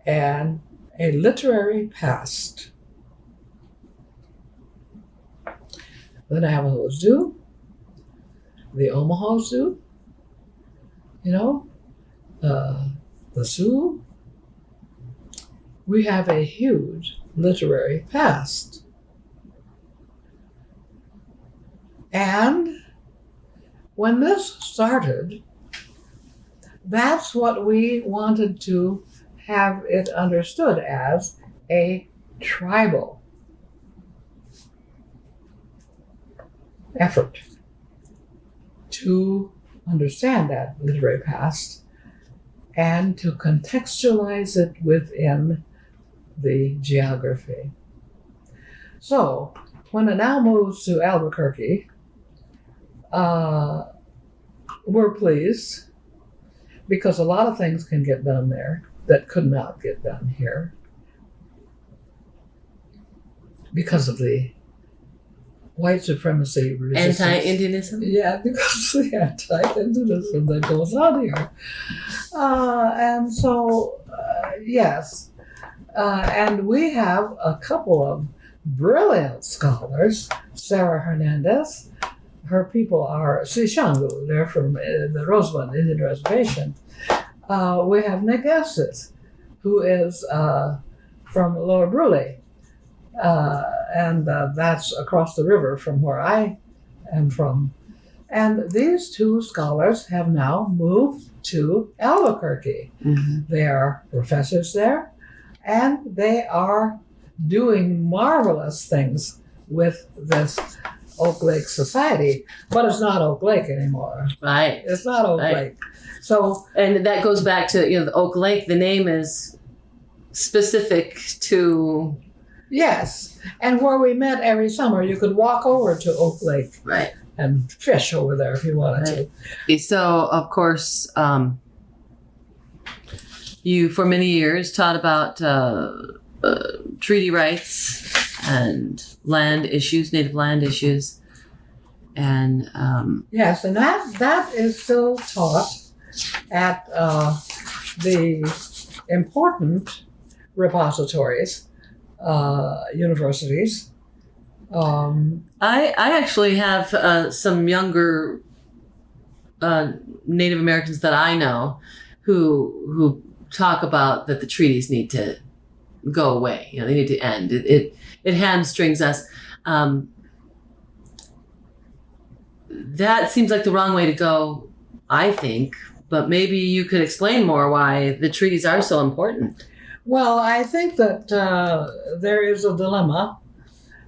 a literary past. The Navajos do, the Omahas do, the Sioux. We have a huge literary past. And when this started, that's what we wanted to have it understood as, a tribal effort to understand that literary past and to contextualize it within the geography. So, when it now moves to Albuquerque, we're pleased because a lot of things can get done there that could not get done here because of the white supremacy resistance. Anti-Indianism? Yeah, because of the anti-Indianism that goes on here. And so, yes. And we have a couple of brilliant scholars. Sarah Hernandez, her people are Sishangu. They're from the Rosebud Indian Reservation. We have Nick Estes, who is from Lower Brule. And that's across the river from where I am from. And these two scholars have now moved to Albuquerque. Mm-hmm. They are professors there, and they are doing marvelous things with this Oak Lake Society. But it's not Oak Lake anymore. Right. It's not Oak Lake. So, and that goes back to the Oak Lake. The name is specific to... Yes, and where we met every summer, you could walk over to Oak Lake, right, and fish over there if you wanted to. So, of course, you for many years taught about treaty rights and land issues, native land issues, and yes, and that is still taught at the important repositories. Universities. I actually have some younger Native Americans that I know who talk about that the treaties need to go away. They need to end. It hamstrings us. That seems like the wrong way to go, I think. But maybe you could explain more why the treaties are so important. Well, I think that there is a dilemma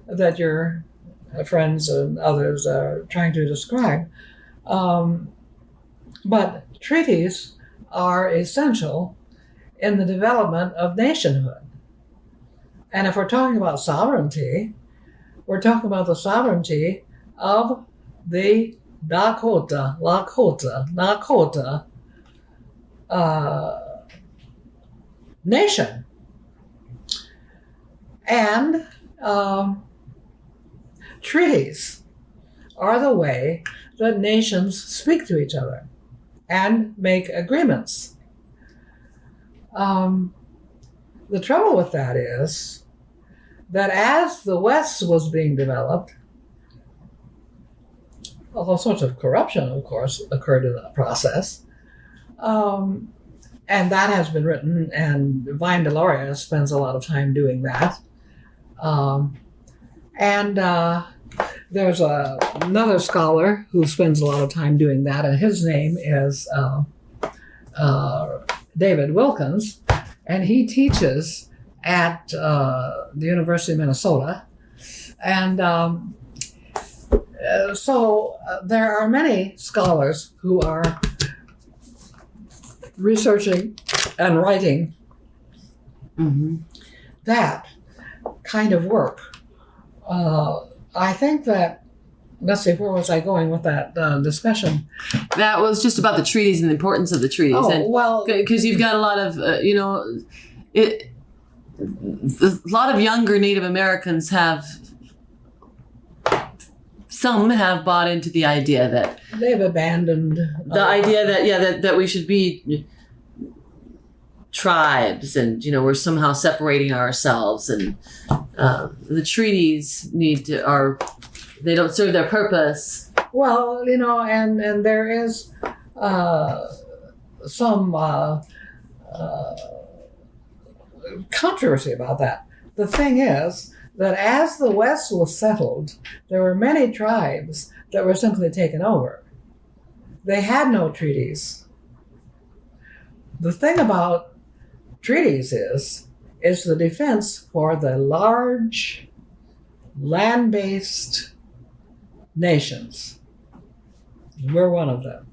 that your friends and others are trying to describe. But treaties are essential in the development of nationhood. And if we're talking about sovereignty, we're talking about the sovereignty of the Dakota nation. And treaties are the way that nations speak to each other and make agreements. the trouble with that is that as the West was being developed, all sorts of corruption, of course, occurred in the process. And that has been written, and Vine Deloria spends a lot of time doing that. There's another scholar who spends a lot of time doing that, and his name is David Wilkins, and he teaches at the University of Minnesota. And so there are many scholars who are researching and writing that kind of work. I think that, let's see, where was I going with that discussion? That was just about the treaties and the importance of the treaties. Oh, well, because you've got a lot of, a lot of younger Native Americans some have bought into the idea that they've abandoned that we should be tribes, and we're somehow separating ourselves, and the treaties they don't serve their purpose. Well, and there is some controversy about that. The thing is that as the West was settled, there were many tribes that were simply taken over. They had no treaties. The thing about treaties is the defense for the large land-based nations. We're one of them.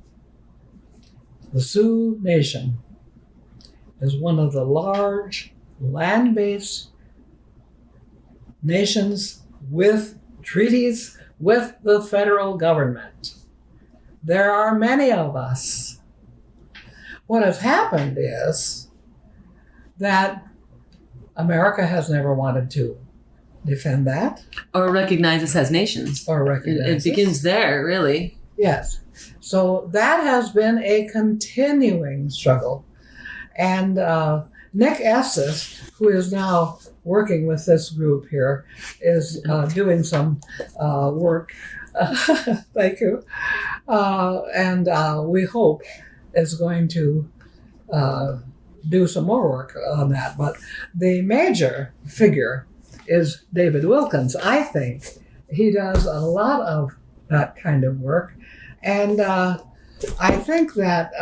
The Sioux Nation is one of the large land-based nations with treaties with the federal government. There are many of us. What has happened is that America has never wanted to defend that. Or recognize us as nations. It begins there, really. Yes. So that has been a continuing struggle. And Nick Estes, who is now working with this group here, is doing some work. Thank you. And we hope is going to do some more work on that. But the major figure is David Wilkins. I think he does a lot of that kind of work. And I think that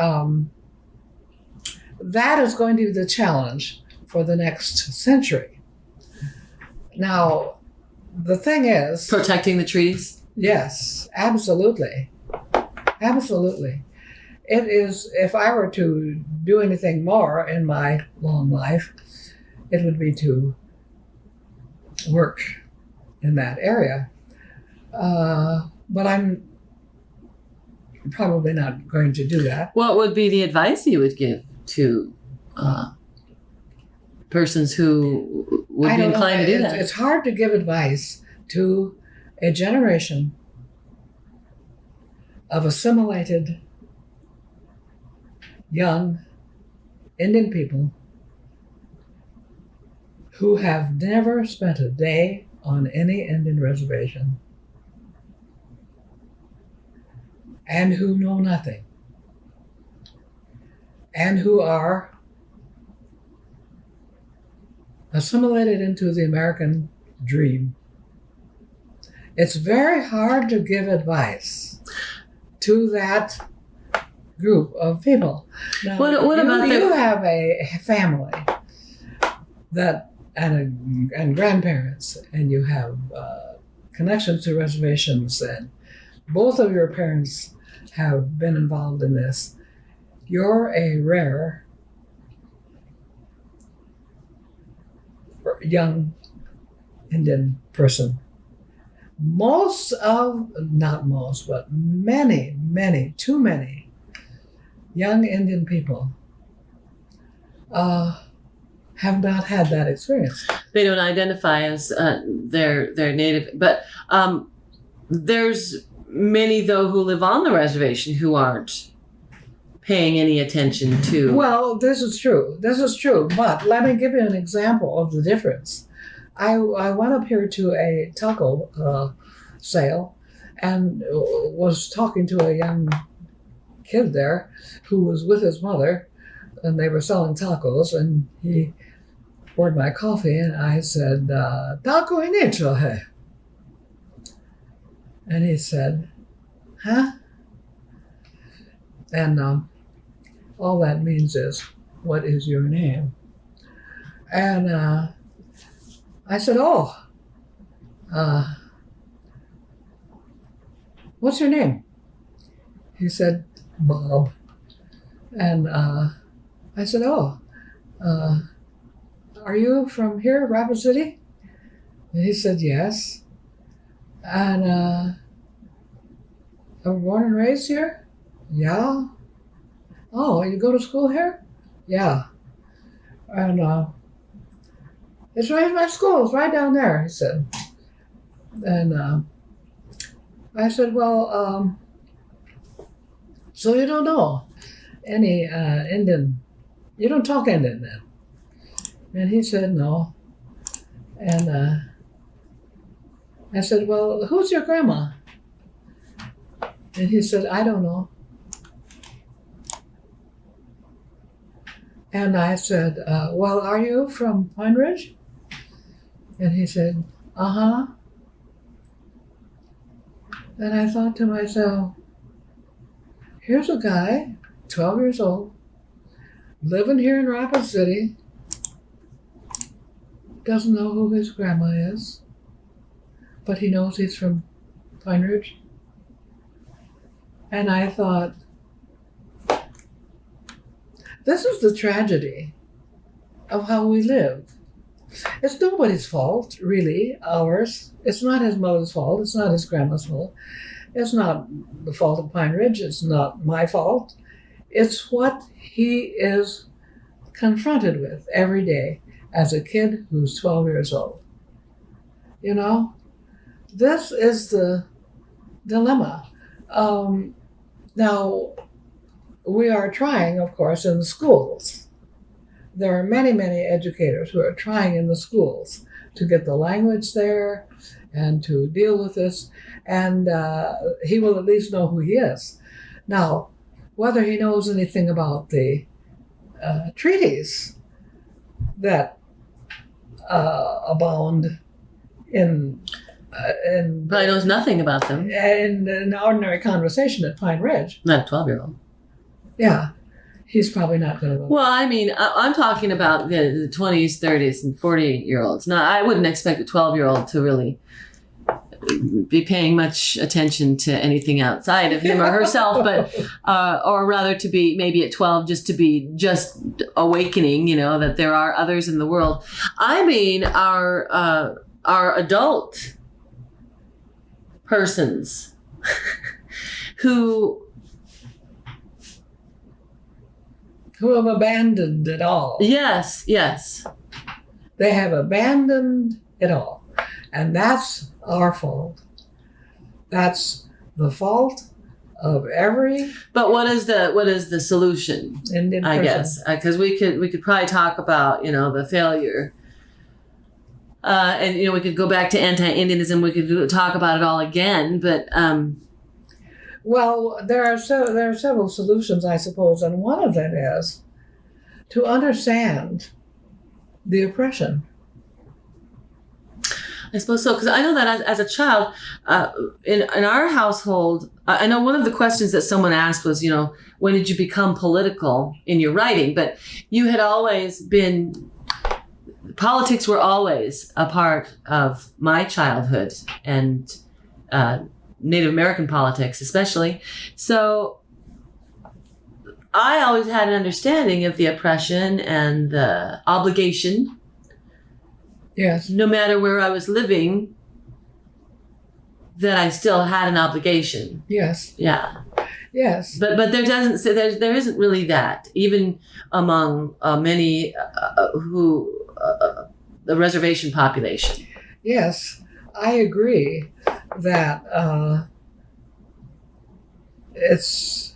that is going to be the challenge for the next century. Now, the thing is... protecting the treaties? Yes, absolutely. Absolutely. It is, if I were to do anything more in my long life, it would be to work in that area. But I'm probably not going to do that. What would be the advice you would give to persons who would be inclined to do that? It's hard to give advice to a generation of assimilated young Indian people who have never spent a day on any Indian reservation and who know nothing and who are assimilated into the American dream. It's very hard to give advice to that group of people. Now, you have a family that and grandparents, and you have connections to reservations, and both of your parents have been involved in this. You're a rare young Indian person. Many, too many young Indian people have not had that experience. They don't identify as their native, but there's many though who live on the reservation who aren't paying any attention to. Well, this is true. This is true. But let me give you an example of the difference. I went up here to a taco sale and was talking to a young kid there who was with his mother, and they were selling tacos, and he poured my coffee, and I said, taco inicho, hey. And he said, huh? And all that means is, what is your name? And I said, oh, what's your name? He said, Bob. And I said, oh, are you from here, Rapid City? And he said, yes. And I'm born and raised here? Yeah. Oh, you go to school here? Yeah. And it's right in my school. It's right down there, he said. And I said, well, so you don't know any Indian, you don't talk Indian then? And he said, no. And I said, well, who's your grandma? And he said, I don't know. And I said, well, are you from Pine Ridge? And he said, uh-huh. And I thought to myself, here's a guy, 12 years old, living here in Rapid City, doesn't know who his grandma is, but he knows he's from Pine Ridge. And I thought, this is the tragedy of how we live. It's nobody's fault, really, ours. It's not his mother's fault. It's not his grandma's fault. It's not the fault of Pine Ridge. It's not my fault. It's what he is confronted with every day as a kid who's 12 years old. You know, this is the dilemma. Now, we are trying, of course, in the schools. There are many, many educators who are trying in the schools to get the language there and to deal with this, and he will at least know who he is. Now, whether he knows anything about the treaties that abound in Probably knows nothing about them. in an ordinary conversation at Pine Ridge. Not a 12-year-old. Yeah, he's probably not going to go. Well, I mean, I'm talking about the 20s, 30s, and 40-year-olds. Now, I wouldn't expect a 12-year-old to really be paying much attention to anything outside of him or herself, but or rather to be maybe at 12 just to be just awakening, you know, that there are others in the world. I mean, our adult persons who have abandoned it all. Yes. They have abandoned it all. And that's our fault. That's the fault of every. But what is the solution? Indian I person. guess because we could probably talk about, you know, the failure, and you know, we could go back to anti-Indianism. We could talk about it all again, but well, there are several solutions, I suppose, and one of them is to understand the oppression. I suppose so, because I know that as a child, in our household, I know one of the questions that someone asked was, you know, when did you become political in your writing? But you had always been, politics were always a part of my childhood, and Native American politics especially. So I always had an understanding of the oppression and the obligation. Yes. No matter where I was living, that I still had an obligation. Yes. Yeah. Yes. But there isn't really that, even among many who the reservation population. Yes, I agree that it's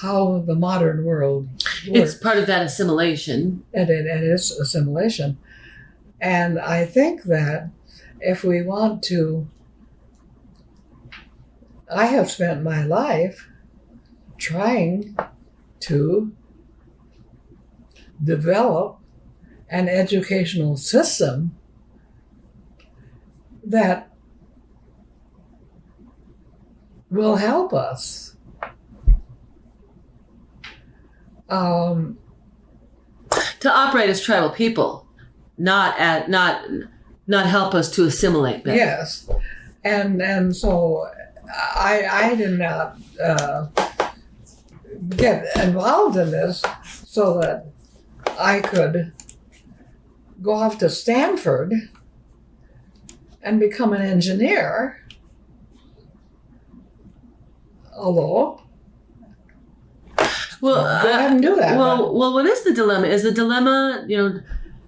how the modern world works. It's part of that assimilation. It is assimilation. And I think that if we want to, I have spent my life trying to develop an educational system that will help us. To operate as tribal people, not help us to assimilate them. Yes, and so I did not get involved in this so that I could go off to Stanford and become an engineer. Although, well, go ahead and do that. Well, what is the dilemma? Is the dilemma,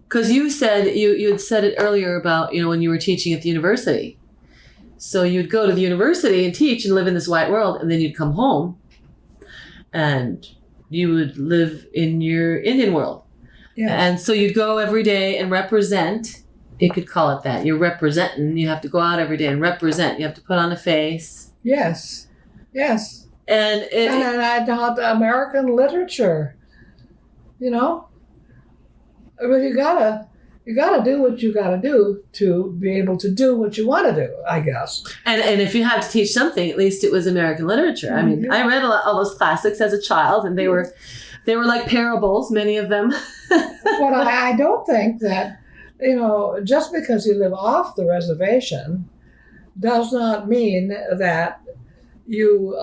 because you said you had said it earlier about when you were teaching at the university. So you'd go to the university and teach and live in this white world, and then you'd come home, and you would live in your Indian world. Yes. And so you'd go every day and represent. You could call it that. You're representing. You have to go out every day and represent. You have to put on a face. Yes. And I taught American literature. But you gotta do what you gotta do to be able to do what you want to do, I guess. And if you had to teach something, at least it was American literature. I mean, I read all those classics as a child, and they were like parables, many of them. But I don't think that just because you live off the reservation does not mean that you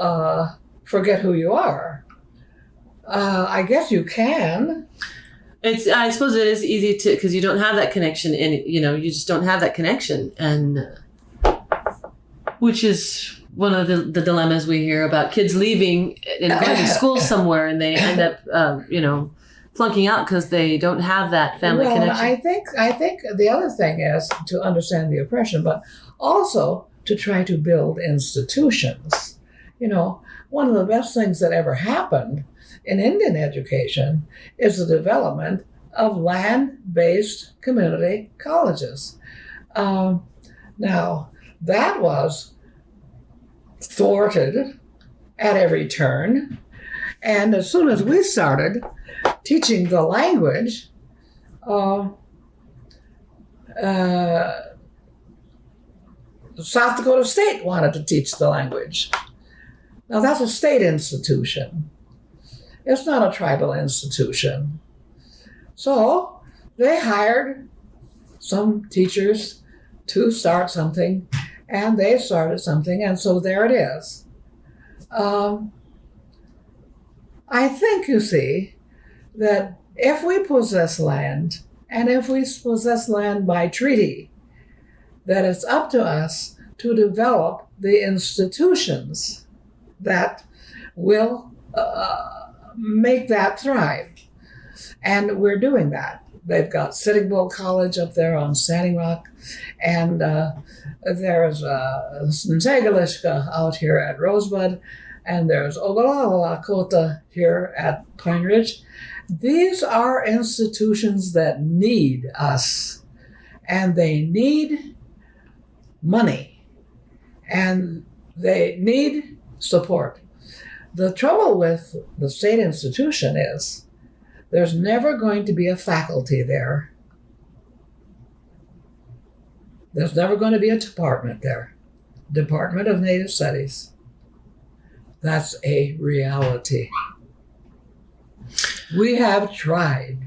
forget who you are. I guess you can. I suppose it is easy to, because you don't have that connection, and you just don't have that connection, and which is one of the dilemmas we hear about kids leaving and going to school somewhere, and they end up flunking out because they don't have that family connection. I think the other thing is to understand the oppression, but also to try to build institutions. One of the best things that ever happened in Indian education is the development of land-based community colleges. Now, that was thwarted at every turn, and as soon as we started teaching the language, South Dakota State wanted to teach the language. Now, that's a state institution. It's not a tribal institution. So they hired some teachers to start something, and they started something, and so there it is. I think, you see, that if we possess land, and if we possess land by treaty, that it's up to us to develop the institutions that will make that thrive. And we're doing that. They've got Sitting Bull College up there on Standing Rock, and there's Ntegalishka out here at Rosebud, and there's Ogallala Lakota here at Pine Ridge. These are institutions that need us, and they need money, and they need support. The trouble with the state institution is there's never going to be a faculty there. There's never going to be a department there. Department of Native Studies. That's a reality. We have tried.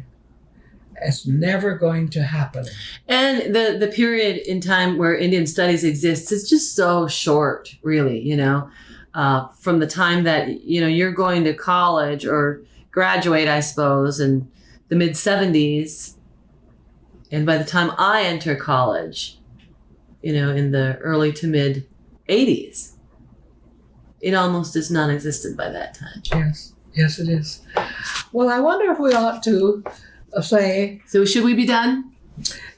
It's never going to happen. And the period in time where Indian studies exists is just so short, really, from the time that, you're going to college or graduate, I suppose, in the mid-70s. And by the time I enter college, in the early to mid-80s, it almost is non-existent by that time. Yes, it is. Well, I wonder if we ought to say... So should we be done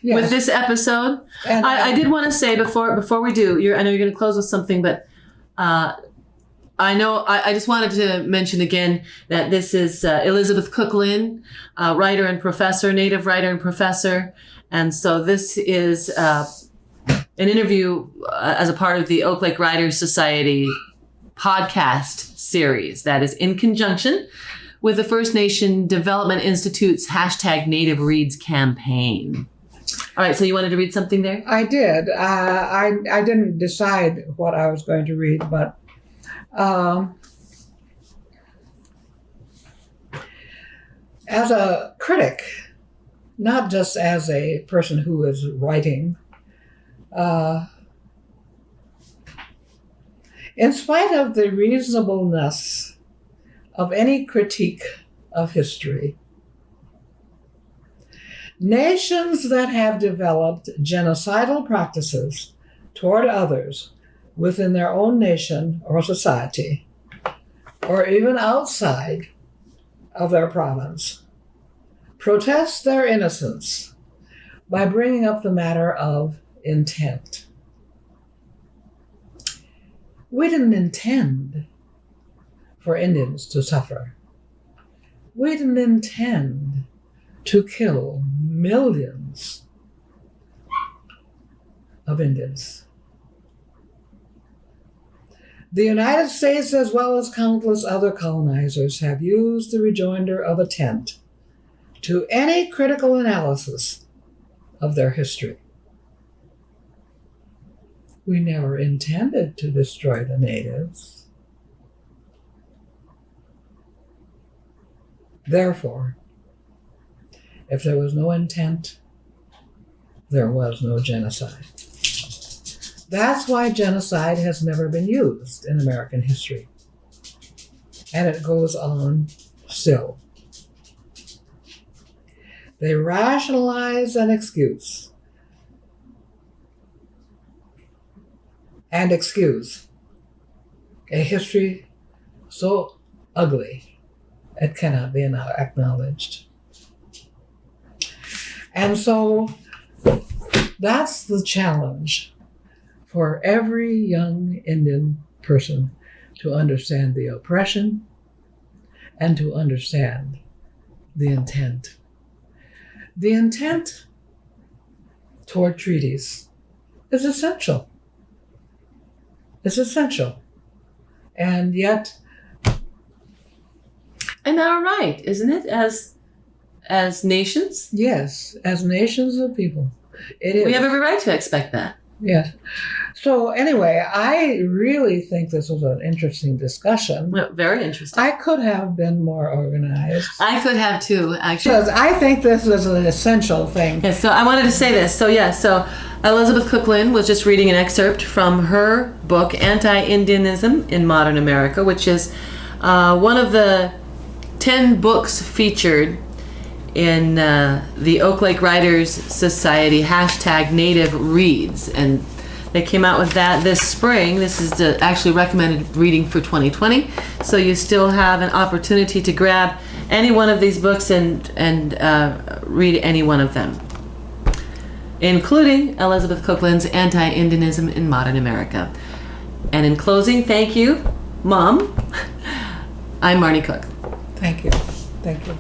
yes. with this episode? And, I did want to say before we do, I know you're going to close with something, but I I know, I just wanted to mention again that this is Elizabeth Cook-Lynn, writer and professor, native writer and professor. And so this is an interview as a part of the Oak Lake Writers Society podcast series that is in conjunction with the First Nation Development Institute's #NativeReads campaign. All right, so you wanted to read something there? I did. I didn't decide what I was going to read, but as a critic, not just as a person who is writing, in spite of the reasonableness of any critique of history, nations that have developed genocidal practices toward others within their own nation or society, or even outside of their province, protest their innocence by bringing up the matter of intent. We didn't intend for Indians to suffer. We didn't intend to kill millions of Indians. The United States, as well as countless other colonizers, have used the rejoinder of a tent to any critical analysis of their history. We never intended to destroy the natives. Therefore, if there was no intent, there was no genocide. That's why genocide has never been used in American history. And it goes on still. They rationalize and excuse a history so ugly it cannot be acknowledged. And so that's the challenge for every young Indian person, to understand the oppression and to understand the intent. The intent toward treaties is essential. It's essential. And yet... And our right, isn't it? As nations? Yes, as nations of people. It is. We have every right to expect that. Yes. So anyway, I really think this was an interesting discussion. Well, very interesting. I could have been more organized. I could have too, actually. Because I think this is an essential thing. Yes, so I wanted to say this. So Elizabeth Cook-Lynn was just reading an excerpt from her book, Anti-Indianism in Modern America, which is one of the 10 books featured in the Oak Lake Writers Society #NativeReads, and they came out with that this spring. This is the actually recommended reading for 2020, so you still have an opportunity to grab any one of these books and read any one of them, including Elizabeth Cook-Lynn's Anti-Indianism in Modern America. And in closing, thank you, Mom. I'm Marnie Cook. Thank you. Thank you.